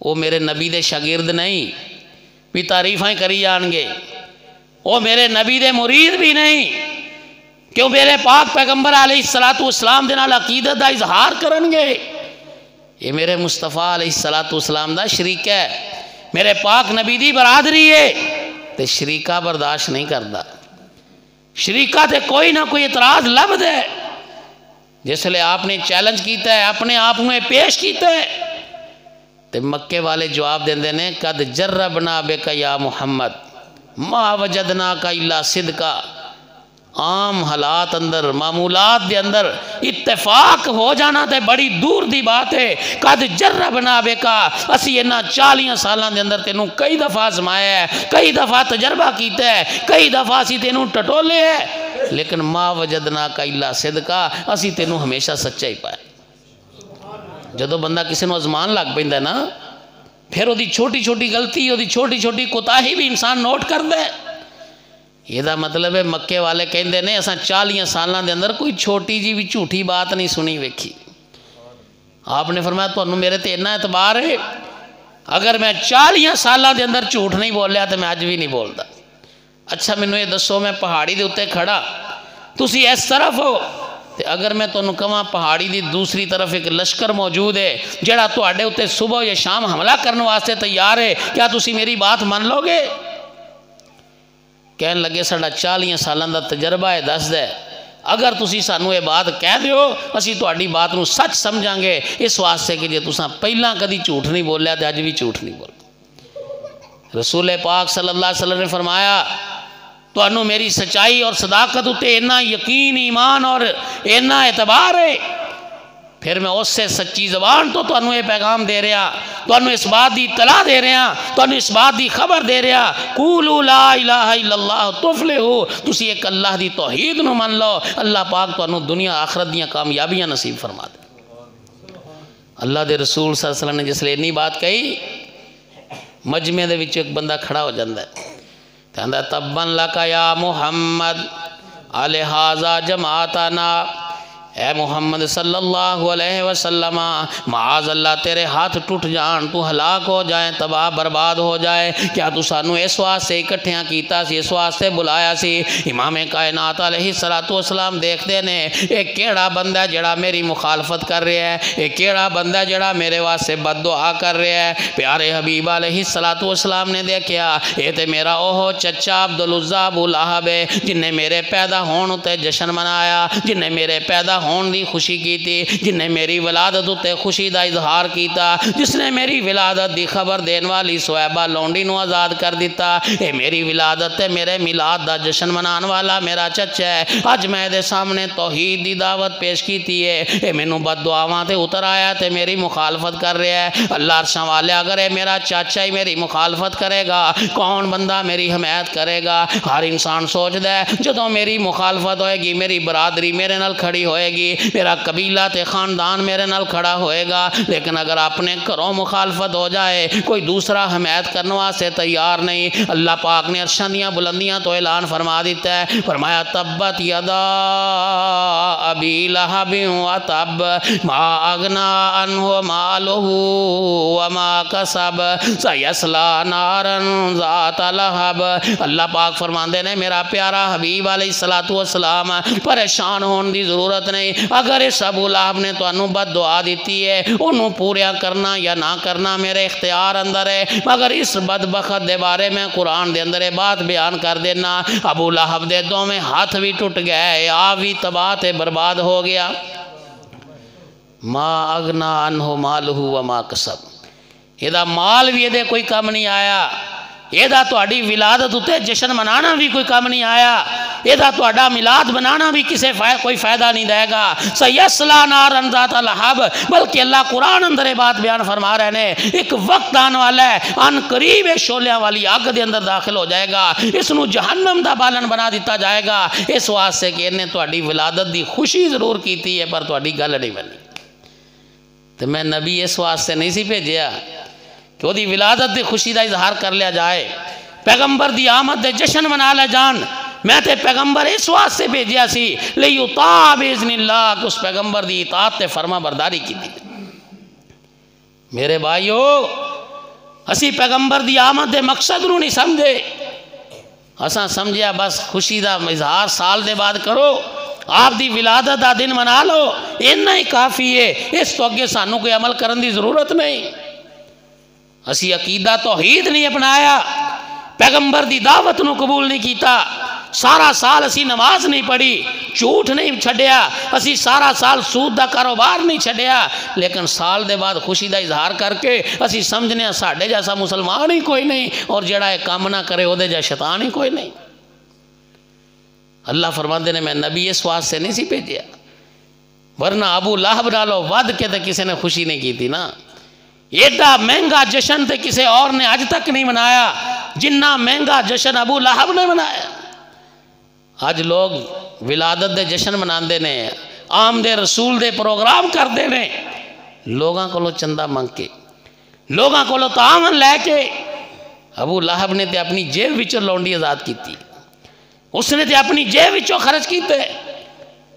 وہ میرے نبی دے شاگرد نہیں بھی تعریفیں کری جان گے، وہ میرے نبی دے مرید بھی نہیں، کیوں میرے پاک پیغمبر علیہ السلام دے نال عقیدت دا اظہار کرن گے۔ یہ میرے مصطفیٰ علیہ السلام دا شریک ہے، میرے پاک نبی دی برادری ہے، تے شریکہ برداشت نہیں کردا، شریکہ تے کوئی نہ کوئی اعتراض لب دے۔ جس لئے آپ نے چیلنج کیتا ہے، اپنے آپ نے پیش کیتا ہے، تے مکے والے جواب دیں دینے قد جربنا بک یا محمد ما وجدنا کا الا صدقا۔ عام حالات اندر معمولات دے اندر اتفاق ہو جانا تے بڑی دور دی بات ہے۔ قد جربنا بکا، اسی انہا 40 سالاں دے اندر تینوں کئی دفعہ آزمایا ہے، کئی دفعہ تجربہ کیتا ہے، کئی دفعہ اسی تینوں ٹٹولے ہے، لیکن ما وجدنا کا الا صدقا، اسی تینوں ہمیشہ سچا ہی پائے۔ جدو بندہ کسی نو ازمان لگ پیندا ہے نا، پھر وہ دی چھوٹی چھوٹی غلطی، وہ دی چھوٹی چھوٹی کوتاہی بھی انسان نوٹ کر دے۔ یہ دا مطلب ہے مکے والے کہندے نے اساں 40 سالاں دے اندر کوئی چھوٹی جی بھی جھوٹی بات نہیں سنی ویکھی۔ آپ نے فرمایا تانوں میرے تے اتنا اعتبار ہے، اگر میں 40 سالاں دے اندر جھوٹ نہیں بولیا تو میں اج بھی نہیں بولدا۔ اچھا مینوں یہ دسو، میں پہاڑی دے اوتے کھڑا، تسی اس طرف ہو، تے اگر میں تانوں کہاں پہاڑی دی دوسری طرف ایک لشکر موجود ہے جڑا تواڈے اوتے صبح یا شام حملہ کرنے واسطے تیار ہے، کیا تسی میری بات مان لو گے؟ کہن لگے ساڈا 40 سالاں دا تجربہ ہے، دس دے اگر تسی سانو یہ بات کہہ دیو اسی تہاڈی بات نو سچ سمجھاں گے، اس واسطے کہ جے تساں پہلاں کدی جھوٹ نہیں بولیا تے اج بھی جھوٹ نہیں بول۔ رسول پاک صلی اللہ علیہ وسلم نے فرمایا تانوں میری سچائی اور صداقت اتے اتنا یقین ایمان اور اتنا اعتبار ہے، پھر میں اس سے سچی زبان تو تانوں یہ پیغام دے رہا، تانوں اس بات دی اطلاع دے رہا، تانوں اس بات دی خبر دے رہا، قولوا لا الہ الا اللہ تفلحوا، تسی ایک اللہ دی توحید نو من لو، اللہ پاک تانوں دنیا آخرت دیاں کامیابیاں نصیب فرما دے۔ اللہ دے رسول صلی اللہ علیہ وسلم نے جس لئے اتنی بات کہی، مجمع دے وچ ایک بندہ کھڑا ہو جاندہ ہے، کہندہ تبن لکا یا محمد الہذا جماعتنا، اے محمد صلی اللہ علیہ وسلم معاذ اللہ تیرے ہاتھ ٹوٹ جان، تو ہلاک ہو جائیں، تباہ برباد ہو جائے، کیا تو سانو اس واسطے اکٹھیاں کیتا سی، اس واسطے بلایا سی؟ امام کائنات علیہ السلام دیکھتے نے ایک کیڑا بندہ جڑا میری مخالفت کر رہا ہے، ایک کیڑا بندہ جڑا میرے واسطے بد دعا کر رہا ہے۔ پیارے حبیب علیہ السلام نے دیکھیا یہ تے میرا اوہ چچا عبدالعزیٰ ابو لہب ہے جن نے میرے پیدا ہون تے جشن منایا، جن نے میرے پیدا ہون دی خوشی کی تھی، جن نے میری ولادت تے خوشی دا اظہار کیتا، جس نے میری ولادت دی خبر دین والی سویبہ لونڈی نو آزاد کر دیتا، اے میری ولادت تے میرے میلاد دا جشن منان والا میرا چچا ہے، آج میں دے سامنے توحید دی دعوت پیش کیتی ہے، اے مینوں بد دعاواں تے اتر آیا تے میری مخالفت کر رہا ہے۔ اللہ عرشاں والے اگر اے میرا چاچا ہی میری مخالفت کرے گا کون بندہ میری حمایت کرے گا؟ ہر انسان سوچ دے جدوں میری مخالفت ہوئے گی میری برادری میرے نال کھڑی ہوئے گی، میرا قبیلہ تے خاندان میرے نال کھڑا ہوئے گا، لیکن اگر اپنے گھروں مخالفت ہو جائے کوئی دوسرا حمایت کرنے واسطے تیار نہیں، اللہ پاک نے عرشاں دیاں بلندیاں تو اعلان فرما دیتا ہے، فرمایا تبت یدا ابی لہب وتب ما اغنی عنہ مالہ وما کسب سیصلی نارا ذات لہب۔ اللہ پاک فرماندے نے میرا پیارا حبیب علیہ السلام پریشان ہون دی ضرورت نہیں، اگر اس ابو لہب نے تو انہوں بد دعا دیتی ہے انہوں پوریا کرنا یا نہ کرنا میرے اختیار اندر ہے، مگر اس بدبخت دے بارے میں قرآن دے اندر بات بیان کر دینا، ابو لہب دے دو میں ہاتھ بھی ٹوٹ گئے، آپ بھی تباہ تے برباد ہو گیا۔ ما اغنا عنہ مالہ وما کسب، یہ دا مال بھی یہ کوئی کم نہیں آیا، یہ دا تو اڈی ولادت ہوتے جشن منانا بھی کوئی کم نہیں آیا، یہ دا تو اڈا ملاد بنانا بھی کسے کوئی فائدہ نہیں دے گا۔ سیصلی نارا ذات لہب، بلکہ اللہ قرآن اندر بات بیان فرما رہے ہیں ایک وقت آن والا ہے ان قریب شولیاں والی آگ دے اندر داخل ہو جائے گا، اس نو جہنم دا بالن بنا دیتا جائے گا، اس واسطے کہ انہیں تو اڈی ولادت دی خوشی ضرور کی تھی ہے پر تو اڈی گل نہیں بنی۔ تو میں نبی اس واسطے نہیں سی بھیجیا کہ وہ دی ولادت دی خوشی دا اظہار کر لیا جائے، پیغمبر دی آمد دے جشن منا لے جان، میں تے پیغمبر اس واسطے بھیجیا سی لیطاع باذن اللہ کہ اس پیغمبر دی اطاعت تے فرما برداری کی دی۔ میرے بھائیو اسی پیغمبر دی آمد دے مقصد نو نہیں سمجھے، اساں سمجھیا بس خوشی دا اظہار سال دے بعد کرو، آپ دی ولادت دا دن منا لو، اتنا ہی کافی ہے، اس تو اگے سانو کوئی عمل کرن دی ضرورت نہیں۔ اسی عقیدہ توحید نہیں اپنایا، پیغمبر دی دعوت نو قبول نہیں کیتا، سارا سال اسی نماز نہیں پڑھی، جھوٹ نہیں چھڑیا، اسی سارا سال سود دا کاروبار نہیں چھڑیا، لیکن سال دے بعد خوشی دا اظہار کر کے اسی سمجھنے ساڑھے جیسا مسلمان ہی کوئی نہیں، اور جڑا ایک کام نہ کرے وہ دے جا شیطان ہی کوئی نہیں۔ اللہ فرماندے نے میں نبی اس واسطے نہیں سی بھیجیا، ورنہ ابو لہب نالو ود کے تے کسی نے خوشی نہیں کی تھی نا، ایڈا مہنگا جشن تے کسی اور نے آج تک نہیں منایا جنہ مہنگا جشن ابو لہب نے منایا۔ آج لوگ ولادت دے جشن مناندے نے، آمد رسول دے پروگرام کردے نے، لوگاں کو لو چندہ مانگ کے، لوگاں کو لو تعاون لے کے، ابو لہب نے تے اپنی جیب وچوں لونڈی آزاد کی تھی، اس نے تے اپنی جیب وچوں خرچ کیتے،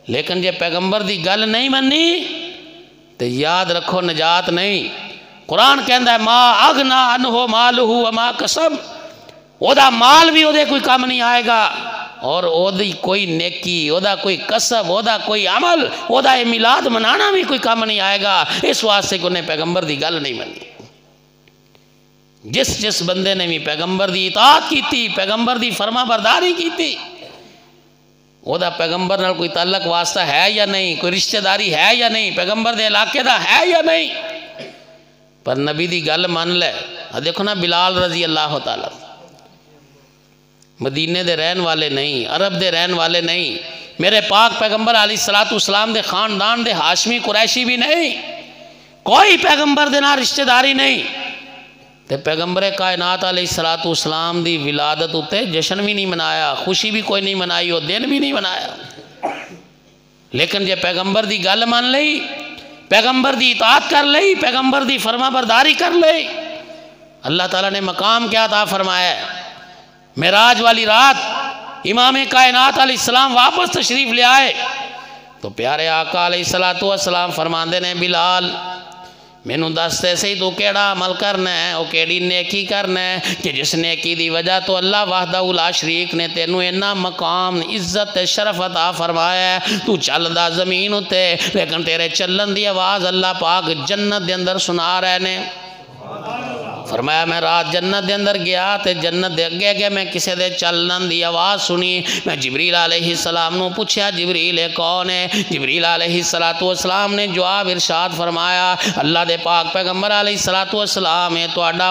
لیکن جے پیغمبر دی گل نہیں منی تے یاد رکھو نجات نہیں۔ قرآن کہندا ہے ما اغنا عنہ مالہ وما کسب، او دا مال بھی او دے کوئی کام نہیں آئے گا، اور او دی کوئی نیکی، او دا کوئی کسب، او دا کوئی عمل، او دا میلاد منانا بھی کوئی کام نہیں آئے گا، اس واسطے کہ انہیں پیغمبر دی گل نہیں منی۔ جس بندے نے بھی پیغمبر دی اطاعت کی تھی، پیغمبر دی فرما برداری کی تھی، وہ دا پیغمبر نال کوئی تعلق واسطہ ہے یا نہیں، کوئی رشتہ داری ہے یا نہیں، پیغمبر دے علاقے دا ہے یا نہیں، پر نبی دی گل من لے۔ دیکھو نا بلال رضی اللہ تعالیٰ مدینے دے رہن والے نہیں، عرب دے رہن والے نہیں، میرے پاک پیغمبر علیہ السلام دے خاندان دے ہاشمی قریشی بھی نہیں، کوئی پیغمبر دے نال رشتہ داری نہیں، تے پیغمبر کائنات علیہ السلام دی ولادت ہوتے جشن بھی نہیں منایا، خوشی بھی کوئی نہیں منائی، وہ دن بھی نہیں منایا۔ لیکن جے پیغمبر دی گل مان لئی، پیغمبر دی اطاعت کر لئی، پیغمبر دی فرما برداری کر لئی، اللہ تعالیٰ نے مقام کیا عطا فرمایا ہے۔ معراج والی رات امام کائنات علیہ السلام واپس تشریف لے آئے تو پیارے آقا علیہ السلام فرماندے نے بلال مینوں دستے سے تو کیڑا عمل کرنا ہے، او کیڑی نیکی کرنا ہے کہ جس نیکی دی وجہ تو اللہ وحدہ لا شریک نے تینوں اینا مقام عزت شرف عطا فرمایا ہے۔ تو چل دا زمین ہوتے لیکن تیرے چلن دی آواز اللہ پاک جنت دے اندر سنا رہے نے۔ فرمایا میں رات جنت دے اندر گیا تے جنت دے اگے گیا میں کسے دے چلن دی آواز سنی، میں جبریل علیہ السلام نو پوچھا جبریل کون ہے؟ جبریل علیہ السلام نے جواب ارشاد فرمایا اللہ دے پاک پیغمبر علیہ السلام ہے تہاڈا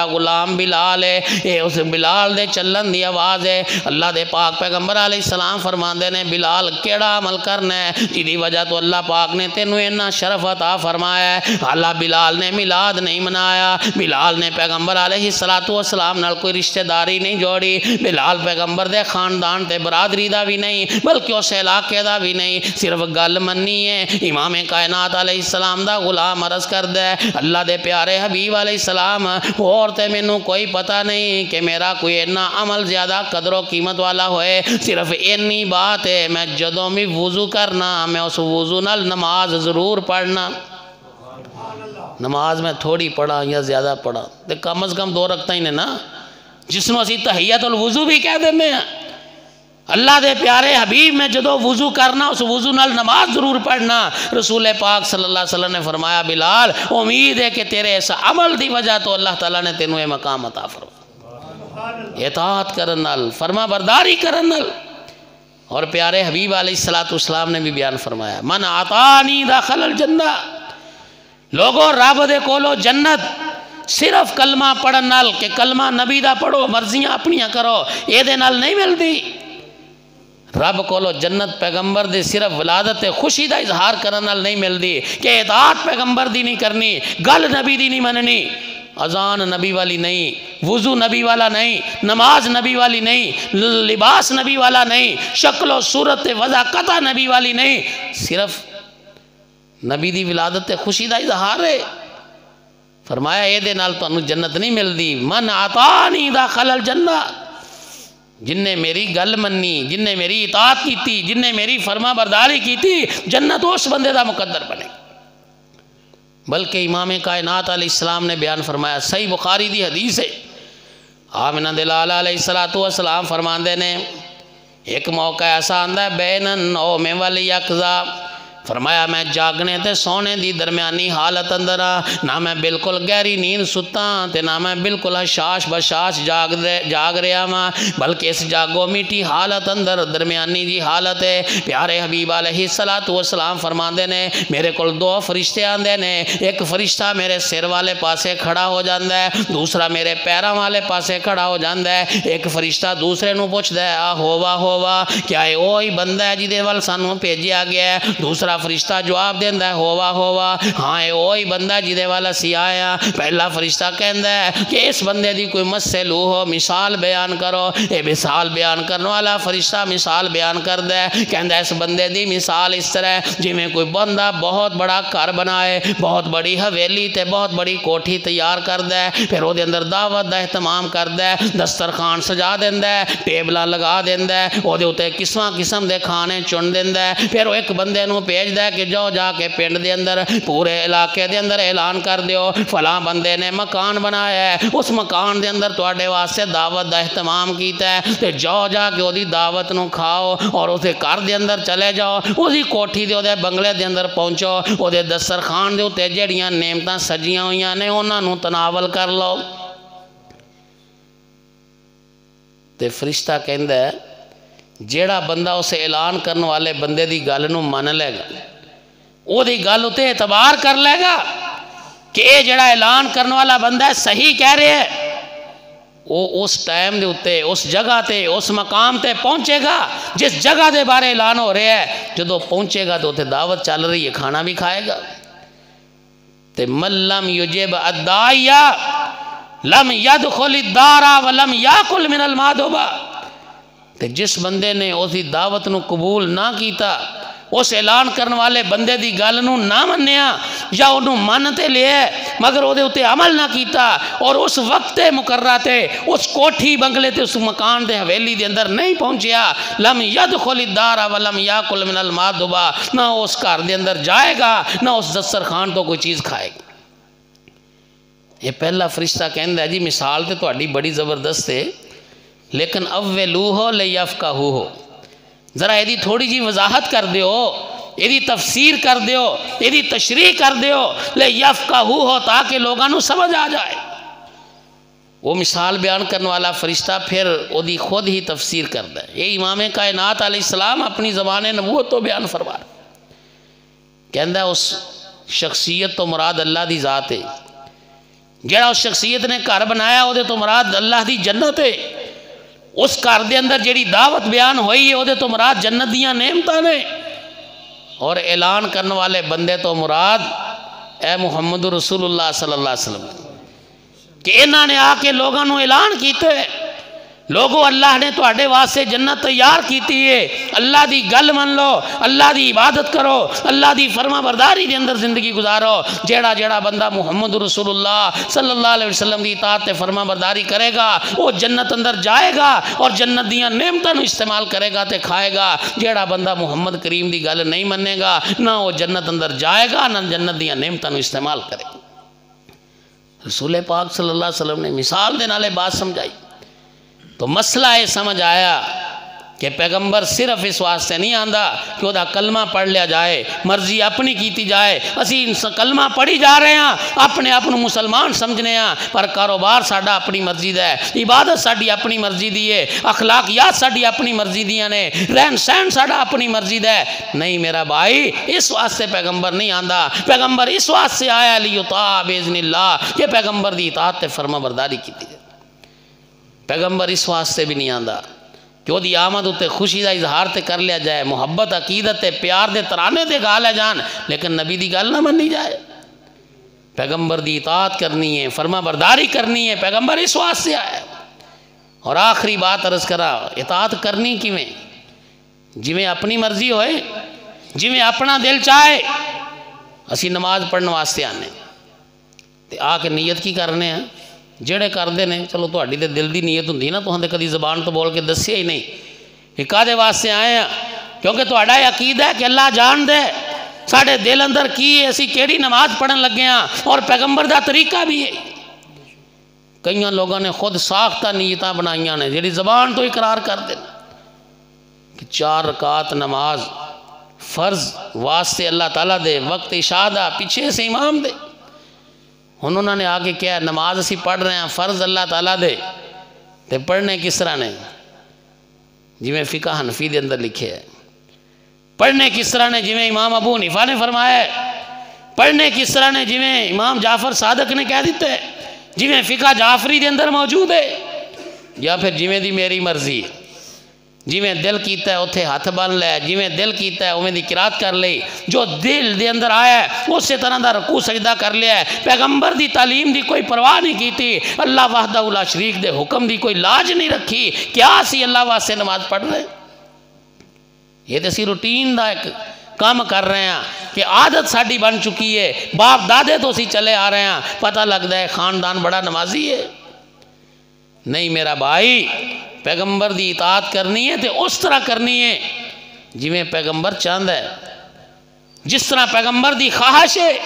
غلام بلال ہے، اے اس بلال دے چلن دی آواز ہے۔ اللہ دے پاک پیغمبر علیہ السلام فرماندے نے بلال کیڑا عمل کرنا ہے جدی وجہ تو اللہ پاک نے تینوں اینا شرف عطا فرمایا ہے؟ اللہ بلال نے میلاد نہیں منایا، بلال نے پیغمبر علیہ السلام نال کوئی رشتہ داری نہیں جوڑی، بلال پیغمبر دے خاندان تے برادری دا بھی نہیں بلکہ اس علاقے دا بھی نہیں، صرف گل منی ہے۔ امام کائنات علیہ السلام دا غلام عرض کردہ ہے اللہ دے پیارے حبیب علیہ السلام اور تے مینوں کوئی پتہ نہیں کہ میرا کوئی اتنا عمل زیادہ قدر و قیمت والا ہوئے، صرف اتنی بات ہے میں جدوں بھی وضو کرنا میں اس وضو نال نماز ضرور پڑھنا۔ نماز میں تھوڑی پڑھا یا زیادہ پڑھا تے کم از کم 2 رکعتاں ہی نے نا، جس نو اسی تحیت الوضو بھی کہہ دینے ہیں۔ اللہ دے پیارے حبیب میں جدو وضو کرنا اس وضو نال نماز ضرور پڑھنا۔ رسول پاک صلی اللہ علیہ وسلم نے فرمایا بلال امید ہے کہ تیرے اس عمل دی وجہ تو اللہ تعالیٰ نے تینوں یہ مقام عطا فرمایا، اطاعت کرن نال، فرما برداری کرن نال۔ اور پیارے حبیب علیہ السلام نے بھی بیان فرمایا من اطاعنی دخل الجنہ، لوگوں رب دے کولو جنت صرف کلمہ پڑھن نال کہ کلمہ نبی دا پڑھو مرضیاں اپنیاں کرو یہ دے نال نہیں ملدی، رب کولو جنت پیغمبر دے صرف ولادت خوشی دا اظہار کرن نال نہیں ملدی کہ اطاعت پیغمبر دی نہیں کرنی، گل نبی دی نہیں مننی، اذان نبی والی نہیں، وضو نبی والا نہیں، نماز نبی والی نہیں، لباس نبی والا نہیں، شکل و صورت وضاقتہ نبی والی نہیں، صرف نبی دی ولادت خوشی دا اظہار ہے۔ فرمایا اے دے نال تو جنت نہیں ملدی، من اطاعنی دخل الجنہ، جن نے میری گل منی، جن نے میری اطاعت کی تھی، جن نے میری فرما برداری کی تھی، جنت اس بندے دا مقدر بنے۔ بلکہ امام کائنات علیہ السلام نے بیان فرمایا صحیح بخاری دی حدیث ہے، آمنہ دلال علیہ السلام فرماندے نے ایک موقع ایسا آندہ ہے بین النوم والیقظہ، فرمایا میں جاگنے تے سونے دی درمیانی حالت اندر نہ میں بالکل گہری نیند ستا تے نہ میں بالکل حشاش بشاش جاگ رہا ماں، بلکہ اس جاگو میٹھی حالت اندر درمیانی جی حالت ہے۔ پیارے حبیب علیہ السلام فرماندے نے میرے کول 2 فرشتے آندے نے، ایک فرشتہ میرے سر والے پاسے کھڑا ہو جاندہ ہے، دوسرا میرے پیراں والے پاسے کھڑا ہو جاندہ ہے، ایک فرشتہ دوسرے نو پوچھ دے ہوا کیا ہے وہی بندہ ہے جدے وال سانوں بھیجیا گیا ہے، دوسرا فرشتہ جواب دیندہ ہے ہوا ہاں اے وہی بندہ جدے والا سی آیا۔ پہلا فرشتہ کہندہ ہے کہ اس بندے دی کوئی مس سے لو ہو مثال بیان کرو، اے مثال بیان کرنے والا فرشتہ مثال بیان کردہ ہے، کہندہ ہے اس بندے دی مثال اس طرح جی میں کوئی بندہ بہت بڑا گھر بنائے، بہت بڑی حویلی تے بہت بڑی کوٹھی تیار کردہ ہے، پھر وہ دے اندر دعوت دا اہتمام کردہ ہے، دسترخوان سجا دیندہ ہے، ٹیبلاں لگا دیندہ ہے، وہ دے اتے قسم دے کھانے چن دیندہ ہے، پھر وہ ایک بندے نو بھیج دے کہ جا کے پنڈ دے اندر پورے علاقے دے اندر اعلان کر دیو فلاں بندے نے مکان بنایا ہے، اس مکان دے اندر تواڈے واسطے دعوت دا اہتمام کیتا ہے، تے جا کے وہ دی دعوت نو کھاؤ اور اسے گھر دے اندر چلے جاؤ، اسی کوٹھی دے دے بنگلے دے اندر پہنچو، وہ دے دسترخوان دے اتے جڑیاں نعمتاں سجیاں ہوئیاں نے انہاں نو تناول کر لو۔ تے فرشتہ کہندا ہے جیڑا بندہ اسے اعلان کرنے والے بندے دی گل نو مان لے گا، وہ دی گل اتے اعتبار کر لے گا کہ اے جڑا اعلان کرنے والا بندہ ہے صحیح کہہ رہے ہے، وہ اس ٹائم دے اتے اس جگہ تے اس مقام تے پہنچے گا جس جگہ دے بارے اعلان ہو رہے ہے، جدو پہنچے گا تو اتے دعوت چل رہی ہے، کھانا بھی کھائے گا۔ تے من لم یجب الداعیہ لم یدخل الدار ولم یاکل من المادبہ، تے جس بندے نے اس دی دعوت نو قبول نہ کیتا، اس اعلان کرنے والے بندے دی گل نو نہ منیا یا انہوں مانتے لئے مگر وہ دے اتے عمل نہ کیتا اور اس وقت مقررہ تے اس کوٹھی بنگلے تے اس مکان دے حویلی دے اندر نہیں پہنچیا، لم یدخل الدار ولم یاکل من المادبہ، نہ اس گھر دے اندر جائے گا نہ اس دسترخوان تو کوئی چیز کھائے گا۔ یہ پہلا فرشتہ کہندا ہے جی مثال تے تہاڈی بڑی زبردست ہے، لیکن اولوہ لیفقہوہ، ذرا یہ تھوڑی جی وضاحت کر دیو، یہ تفسیر کر دیو، یہ تشریح کر دیو، لیفقہوہ تاکہ لوگاں نو سمجھ آ جائے۔ وہ مثال بیان کرنے والا فرشتہ پھر وہ دی خود ہی تفسیر کرتا ہے۔ یہ امام کائنات علیہ السلام اپنی زبان نبوت تو بیان فرما رہا کہندا ہے اس شخصیت تو مراد اللہ دی ذات ہے، جڑا اس شخصیت نے گھر بنایا وہ تو مراد اللہ دی جنت ہے، اس گھر دے اندر جیڑی دعوت بیان ہوئی ہے وہ تو مراد جنت دیاں نعمتاں نے، اور اعلان کرنے والے بندے تو مراد اے محمد رسول اللہ صلی اللہ علیہ وسلم کہ انہاں نے آ کے لوگاں نو اعلان کیتے، لوگو اللہ نے تو اڈے واسطے جنت تیار کیتی ہے، اللہ دی گل من لو، اللہ دی عبادت کرو، اللہ دی فرما برداری دے اندر زندگی گزارو۔ جیڑا بندہ محمد رسول اللہ صلی اللہ علیہ وسلم دی اطاعت تے فرما برداری کرے گا وہ جنت اندر جائے گا اور جنت دیاں نعمتاں نو استعمال کرے گا تے کھائے گا۔ جیڑا بندہ محمد کریم دی گل نہیں منے گا نہ وہ جنت اندر جائے گا نہ جنت دیاں نعمتاں نو استعمال کرے گا۔ رسول پاک صلی اللہ علیہ وسلم نے مثال دے نالے بات سمجھائی تو مسئلہ یہ سمجھ آیا کہ پیغمبر صرف اس واسطے نہیں آندا کہ وہ دا کلمہ پڑھ لیا جائے، مرضی اپنی کیتی جائے، اسی کلمہ پڑھی جا رہے ہیں اپنے آپ مسلمان سمجھنے ہیں، پر کاروبار ساڈا اپنی مرضی دا ہے، عبادت ساڈی اپنی مرضی دی ہے، اخلاقیات ساڈی اپنی مرضی دیاں نے، رہن سہن ساڈا اپنی مرضی دا ہے۔ نہیں میرا بھائی، اس واسطے پیغمبر نہیں آندا، پیغمبر اس واسطے آیا لیطاع باذن اللہ کہ پیغمبر دی اطاعت تے فرما برداری کیتی جائے۔ پیغمبر اس واسطے بھی نہیں آندا کہ وہ دی آمد ہوتے خوشی دا اظہار تے کر لیا جائے، محبت عقیدت تے پیار دے ترانے دے گا لے جان، لیکن نبی دی گل نہ منی جائے۔ پیغمبر دی اطاعت کرنی ہے، فرما برداری کرنی ہے، پیغمبر اس واسطے آیا۔ اور آخری بات عرض کرا، اطاعت کرنی کیویں؟ جویں اپنی مرضی ہوئے، جویں اپنا دل چاہے۔ اسی نماز پڑھنے واسطے آنے تے آ کے نیت کی کرنے ہیں، جڑے کردے نے چلو تہاڈی تے دل دی نیت ہوندی نا، تہاں تے کدی زبان تو بول کے دسیا ہی نہیں کہ کادے واسطے آئے ہیں، کیونکہ تہاڈا یہ عقیدہ ہے کہ اللہ جان دے ساڈے دل اندر کی ہے، اسی کیڑی نماز پڑھن لگے ہیں، اور پیغمبر دا طریقہ بھی ہے۔ کئیاں لوگوں نے خود ساختہ نیتاں بنائیاں نے جڑی زبان تو اقرار کر دیں کہ 4 رکعت نماز فرض واسطے اللہ تعالیٰ دے، وقت عشاء دا پیچھے سے امام دے۔ انہوں نے آگے کیا نماز اسی پڑھ رہے ہیں فرض اللہ تعالیٰ دے، تے پڑھنے کس طرح نے؟ جویں فقہ حنفی دے اندر لکھے ہے۔ پڑھنے کس طرح نے؟ جویں امام ابو حنیفہ نے فرمایا ہے۔ پڑھنے کس طرح نے؟ جویں امام جعفر صادق نے کہہ دیتے، جویں فقہ جعفری دے اندر موجود ہے، یا پھر جویں دی میری مرضی، جویں دل کیتا ہے اتھے ہاتھ بن لے، جویں دل کیتا ہے اویں دی قرات کر لئی، جو دل دے اندر آیا ہے اسی طرح دا رکوع سجدہ کر لیا ہے۔ پیغمبر دی تعلیم دی کوئی پرواہ نہیں کیتی، اللہ وحدہ لا شریک دے حکم دی کوئی لاج نہیں رکھی، کیا اسی اللہ واسطے نماز پڑھ رہے؟ یہ تو اسی روٹین دا ایک کام کر رہے ہیں کہ عادت ساڈی بن چکی ہے، باپ دادے تو اسی چلے آ رہے ہیں، پتہ لگتا ہے خاندان بڑا نمازی ہے۔ نہیں میرا بھائی، پیغمبر دی اطاعت کرنی ہے تو اس طرح کرنی ہے جویں پیغمبر چاہندا ہے، جس طرح پیغمبر دی خواہش ہے۔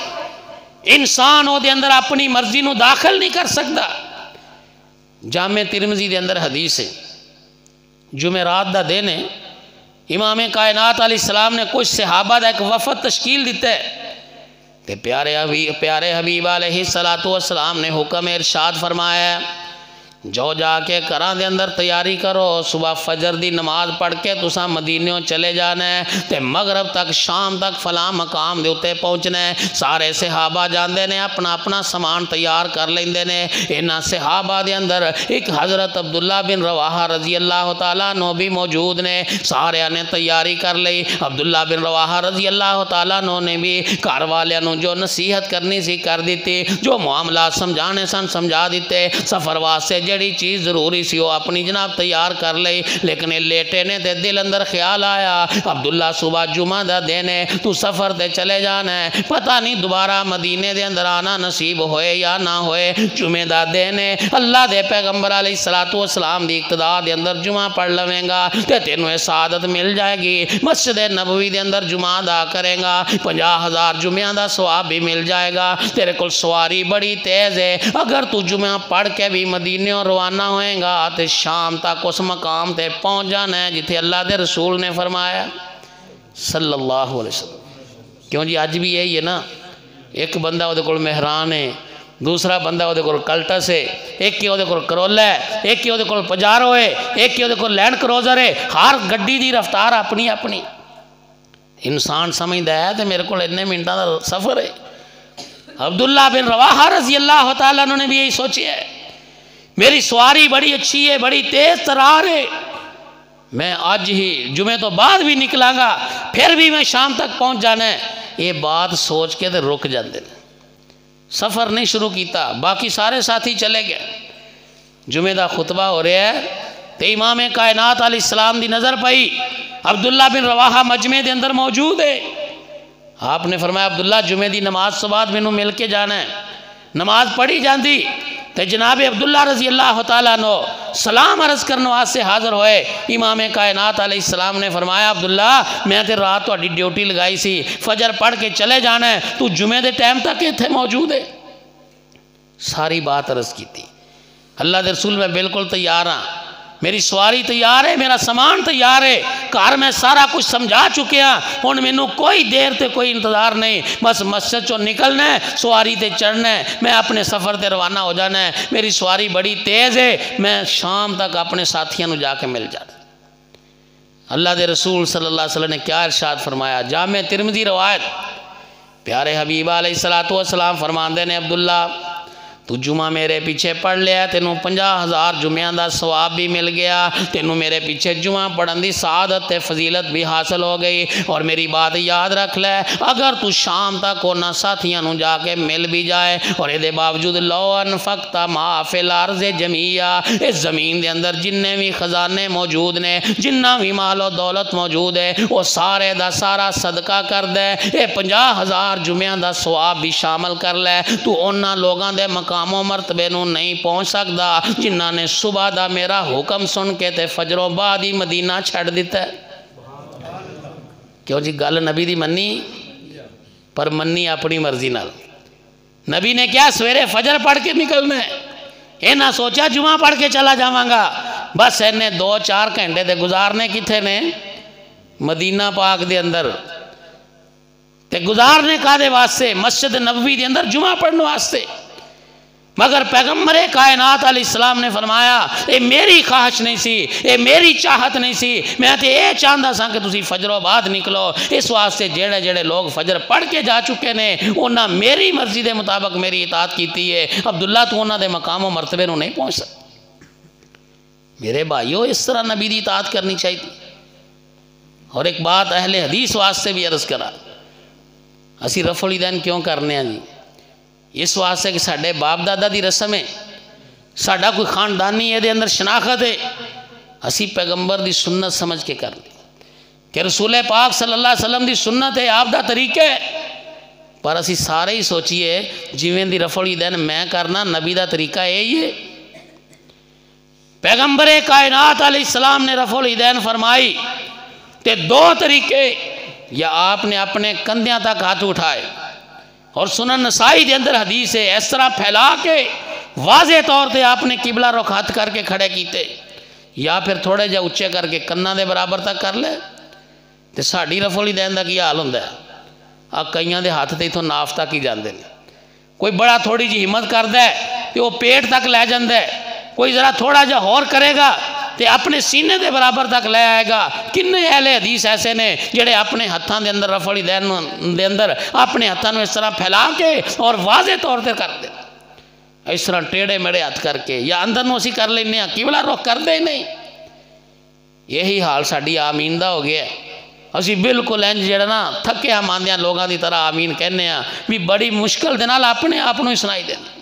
انسان او دے اندر اپنی مرضی نو داخل نہیں کر سکتا۔ جامع ترمذی دے اندر حدیث ہے، جمعرات دا دن ہے، امام کائنات علیہ السلام نے کچھ صحابہ دا ایک وفد تشکیل دیتا ہے تے پیارے حبیب علیہ السلام نے حکم ارشاد فرمایا ہے جو جا کے گھراں دے اندر تیاری کرو، صبح فجر دی نماز پڑھ کے تساں مدینیوں چلے جانا ہے تے مغرب تک شام تک فلاں مقام دے اتے پہنچنا ہے۔ سارے صحابہ جاندے نے اپنا اپنا سامان تیار کر لیندے نے۔ انہاں صحابہ دے اندر ایک حضرت عبداللہ بن رواحہ رضی اللہ تعالیٰ عنہ بھی موجود نے۔ سارے نے تیاری کر لئی۔ عبداللہ بن رواحہ رضی اللہ تعالیٰ عنہ نے بھی گھر والوں جو نصیحت کرنی سی کر دیتی، جو معاملات سمجھانے سن سمجھا دیتے۔ سفر واسطے جڑی چیز ضروری سی وہ اپنی جناب تیار کر لئی، لیکن لیٹے نے تے دل اندر خیال آیا عبداللہ صبح جمعہ دا دن ہے، تو سفر تے چلے جانا ہے، پتہ نہیں دوبارہ مدینے دے اندر آنا نصیب ہوئے یا نہ ہوئے۔ جمعہ دا دن ہے، اللہ دے پیغمبر علیہ السلام دی اقتداء دے اندر جمعہ پڑھ لویں گا تے تینوں سعادت مل جائے گی۔ مسجد نبوی دے اندر جمعہ ادا کریں گا، 50,000 جمعہ دا ثواب بھی مل جائے گا۔ تیرے کل سواری بڑی تیز ہے، اگر تو جمعہ پڑھ کے بھی مدینے روانہ ہوئیں گا تے شام تک اس مقام تے پہنچ جانا ہے جتھے اللہ دے رسول نے فرمایا صلی اللہ علیہ وسلم۔ کیوں جی آج بھی یہی ہے نا، ایک بندہ وہ دے کول مہران ہے، دوسرا بندہ وہ دے کول کلٹس ہے، ایک کی وہ دے کول کرولا ہے، ایک کی وہ دے کول پجارو ہے، ایک کی وہ دے کول لینڈ کروزر ہے۔ ہر گڈی دی رفتار اپنی اپنی۔ انسان سمجھدا ہے تے میرے کول اتنے منٹاں دا سفر ہے۔ عبداللہ بن رواحہ رضی اللہ تعالیٰ عنہ نے بھی یہی سوچی ہے، میری سواری بڑی اچھی ہے، بڑی تیز ترار ہے، میں آج ہی جمعہ تو بعد بھی نکلاں گا، پھر بھی میں شام تک پہنچ جانا ہے۔ یہ بات سوچ کے تے رک جاندے ہیں، سفر نہیں شروع کیتا۔ باقی سارے ساتھی چلے گئے، جمعہ دا خطبہ ہو رہا ہے تے امام کائنات علیہ السلام دی نظر پئی، عبداللہ بن رواحہ مجمع دے اندر موجود ہے۔ آپ نے فرمایا عبداللہ جمعہ دی نماز تو بعد مینوں مل کے جانا ہے۔ نماز پڑھی جاندی تے جناب عبداللہ رضی اللہ تعالیٰ عنہ سلام عرض کرنے واسطے حاضر ہوئے۔ امام کائنات علیہ السلام نے فرمایا عبداللہ میں تے رات تہاڈی ڈیوٹی لگائی سی، فجر پڑھ کے چلے جانا ہے، تو جمعے دے ٹائم تک ایتھے موجود ہے۔ ساری بات عرض کی تھی، اللہ دے رسول میں بالکل تیار ہاں، میری سواری تیار ہے، میرا سامان تیار ہے، کار میں سارا کچھ سمجھا چکے ہیں، ہن مینوں کوئی دیر تے کوئی انتظار نہیں، بس مسجد چوں نکلنا ہے، سواری تے چڑھنا ہے، میں اپنے سفر تے روانہ ہو جانا ہے۔ میری سواری بڑی تیز ہے، میں شام تک اپنے ساتھیوں نو جا کے مل جانا۔ اللہ دے رسول صلی اللہ علیہ وسلم نے کیا ارشاد فرمایا؟ جامع ترمذی روایت، پیارے حبیب علیہ السلام فرماندے نے عبداللہ تو جمعہ میرے پیچھے پڑھ لیا، تینوں 50,000 جمعہ دا ثواب بھی مل گیا، تینوں میرے پیچھے جمعہ پڑھن دی سعادت تے فضیلت بھی حاصل ہو گئی۔ اور میری بات یاد رکھ لے، اگر تو شام تک انہاں ساتھیاں نو جا کے مل بھی جائے اور دے باوجود لو انفقت ما فی الارض جمیعا، اس زمین دے اندر جننے بھی خزانے موجود نے، جنہ بھی مال و دولت موجود ہے، وہ سارے دا سارا صدقہ کر دے، اے 50,000 جمعہ دا ثواب بھی شامل کر لے، تو انہاں لوگاں دے مقام و مرتبے نو نہیں پہنچ سکدا جنہاں نے صبح دا میرا حکم سن کے تے فجروں بعد ہی مدینہ چھڑ دیتا ہے۔ کیوں جی گل نبی دی منی، پر منی اپنی مرضی نال۔ نبی نے کیا سویرے فجر پڑھ کے نکلنا ہے، اے نہ سوچا جمعہ پڑھ کے چلا جاواں گا، بس انہیں 2-4 گھنٹے دے گزارنے کتھے نے مدینہ پاک دے اندر، تے گزارنے کا دے واسطے مسجد نبوی دے اندر جمعہ پڑھنے واسطے۔ مگر پیغمبر کائنات علیہ السلام نے فرمایا اے میری خواہش نہیں سی، اے میری چاہت نہیں سی، میں تے اے چاہندا سا کہ تسی فجروں بعد نکلو، اس واسطے جڑے جڑے لوگ فجر پڑھ کے جا چکے نے انہاں میری مرضی دے مطابق میری اطاعت کیتی ہے۔ عبداللہ تو انہاں دے مقام و مرتبے نو نہیں پہنچ سکتا۔ میرے بھائیو اس طرح نبی دی اطاعت کرنی چاہیے۔ اور ایک بات اہل حدیث واسطے بھی عرض کرا، اسی رفع الیدین کیوں کرنے ہیں جی؟ اس واسطے کہ ساڑھے باپ دادا دی رسم ہے، ساڑھا کوئی خاندانی ہے دے اندر شناخت ہے، اسی پیغمبر دی سنت سمجھ کے کر لی کہ رسول پاک صلی اللہ علیہ وسلم دی سنت ہے، آپ دا طریقہ ہے، پر اسی سارے ہی سوچئے جیویں دی رفع الیدین میں کرنا نبی دا طریقہ ہے یہ۔ پیغمبر کائنات علیہ السلام نے رفع الیدین فرمائی تے 2 طریقے، یا آپ نے اپنے کندھیاں تک ہاتھ اٹھائے، اور سنن نسائی دے اندر حدیث ہے اس طرح پھیلا کے واضح طور تے آپ نے قبلہ رخ ہاتھ کر کے کھڑے کیتے، یا پھر تھوڑے جا اچھے کر کے کناں دے برابر تک کر لے۔ تے ساڑھی رفع الیدین دا کیا حال ہوندا ہے؟ کئیاں دے ہاتھ تے اتھوں ناف تک ہی جاندے نے، کوئی بڑا تھوڑی جی ہمت کردا ہے تے وہ پیٹ تک لے جاندا ہے، کوئی ذرا تھوڑا جا اور کرے گا تے اپنے سینے دے برابر تک لے آئے گا۔ کنے اہل حدیث ایسے نے جڑے اپنے ہتھاں دے اندر رفع الیدین دے اندر اپنے ہتھاں نوں اس طرح پھیلا کے اور واضح طور تے کر دے، اس طرح ٹیڑے میڑے ہاتھ کر کے، یا اندر نوں اسی کر لینے ہیں، قبلہ رخ کر دے نہیں۔ یہی حال ساڈی آمین دا ہو گیا ہے۔ اسی بالکل انج جڑا نا تھکے ہم آندیاں لوگاں دی طرح آمین کہنے ہیں بھی بڑی مشکل دے نال اپنے آپ نوں ہی سنائی دینا۔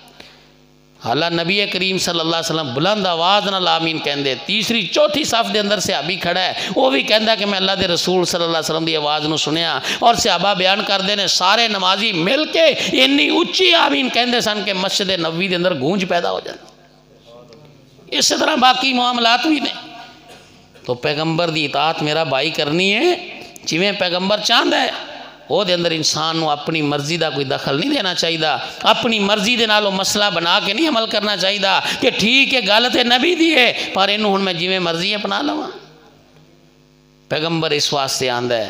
حالانکہ نبی کریم صلی اللہ علیہ وسلم بلند آواز نال آمین کہندے، تیسری چوتھی صف دے اندر صحابی کھڑا ہے، وہ بھی کہندا کہ میں اللہ دے رسول صلی اللہ علیہ وسلم دی آواز نو سنیا، اور صحابہ بیان کردے نے سارے نمازی مل کے اتنی اچھی آمین کہندے سن کہ مسجد نبوی دے اندر گونج پیدا ہو جاتی۔ اس طرح باقی معاملات بھی نے۔ تو پیغمبر دی اطاعت میرا بھائی کرنی ہے جویں پیغمبر چاہندا ہے، وہ دے اندر انسان نو اپنی مرضی دا کوئی دخل نہیں دینا چاہیے، اپنی مرضی دے نالوں مسئلہ بنا کے نہیں عمل کرنا چاہیے کہ ٹھیک ہے گل تے نبی دی ہے پر اینوں ہن میں جویں مرضی اپنا لواں۔ پیغمبر اس واسطے آندا ہے،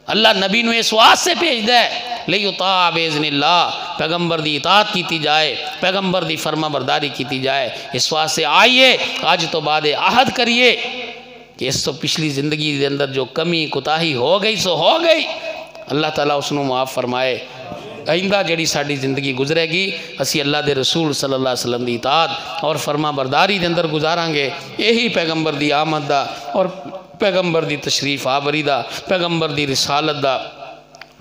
اللہ نبی نو اس واسطے بھیجدا ہے لیطاع باذن اللہ، پیغمبر دی اطاعت کیتی جائے، پیغمبر دی فرما برداری کیتی جائے۔ اس واسطے آئیے آج تو بعد عہد کریے کہ اس تو پچھلی زندگی دے اندر جو کمی کوتاہی ہو گئی سو ہو گئی، اللہ تعالیٰ اس نو معاف فرمائے۔ آئندہ جڑی ساڑی زندگی گزرے گی اسی اللہ دے رسول صلی اللہ علیہ وسلم دی اطاعت اور فرما برداری دے اندر گزاراں گے۔ یہی پیغمبر دی آمد دا اور پیغمبر دی تشریف آوری دا، پیغمبر دی رسالت دا،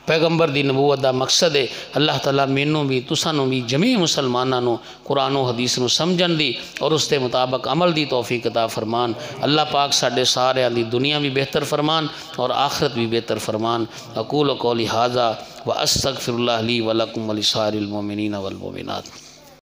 پیغمبر دی نبوت دا مقصد ہے اللہ تعالیٰ مینوں بھی تسانوں بھی جمیع مسلمانوں نو قرآن و حدیث نو سمجھن دی اور اس دے مطابق عمل دی توفیق عطا فرمان۔ اللہ پاک ساڈے سارے دی دنیا بھی بہتر فرمان اور آخرت بھی بہتر فرمان۔ اقول قولی ھذا واستغفر اللہ لی ولکم ولسائر المؤمنین والمؤمنات۔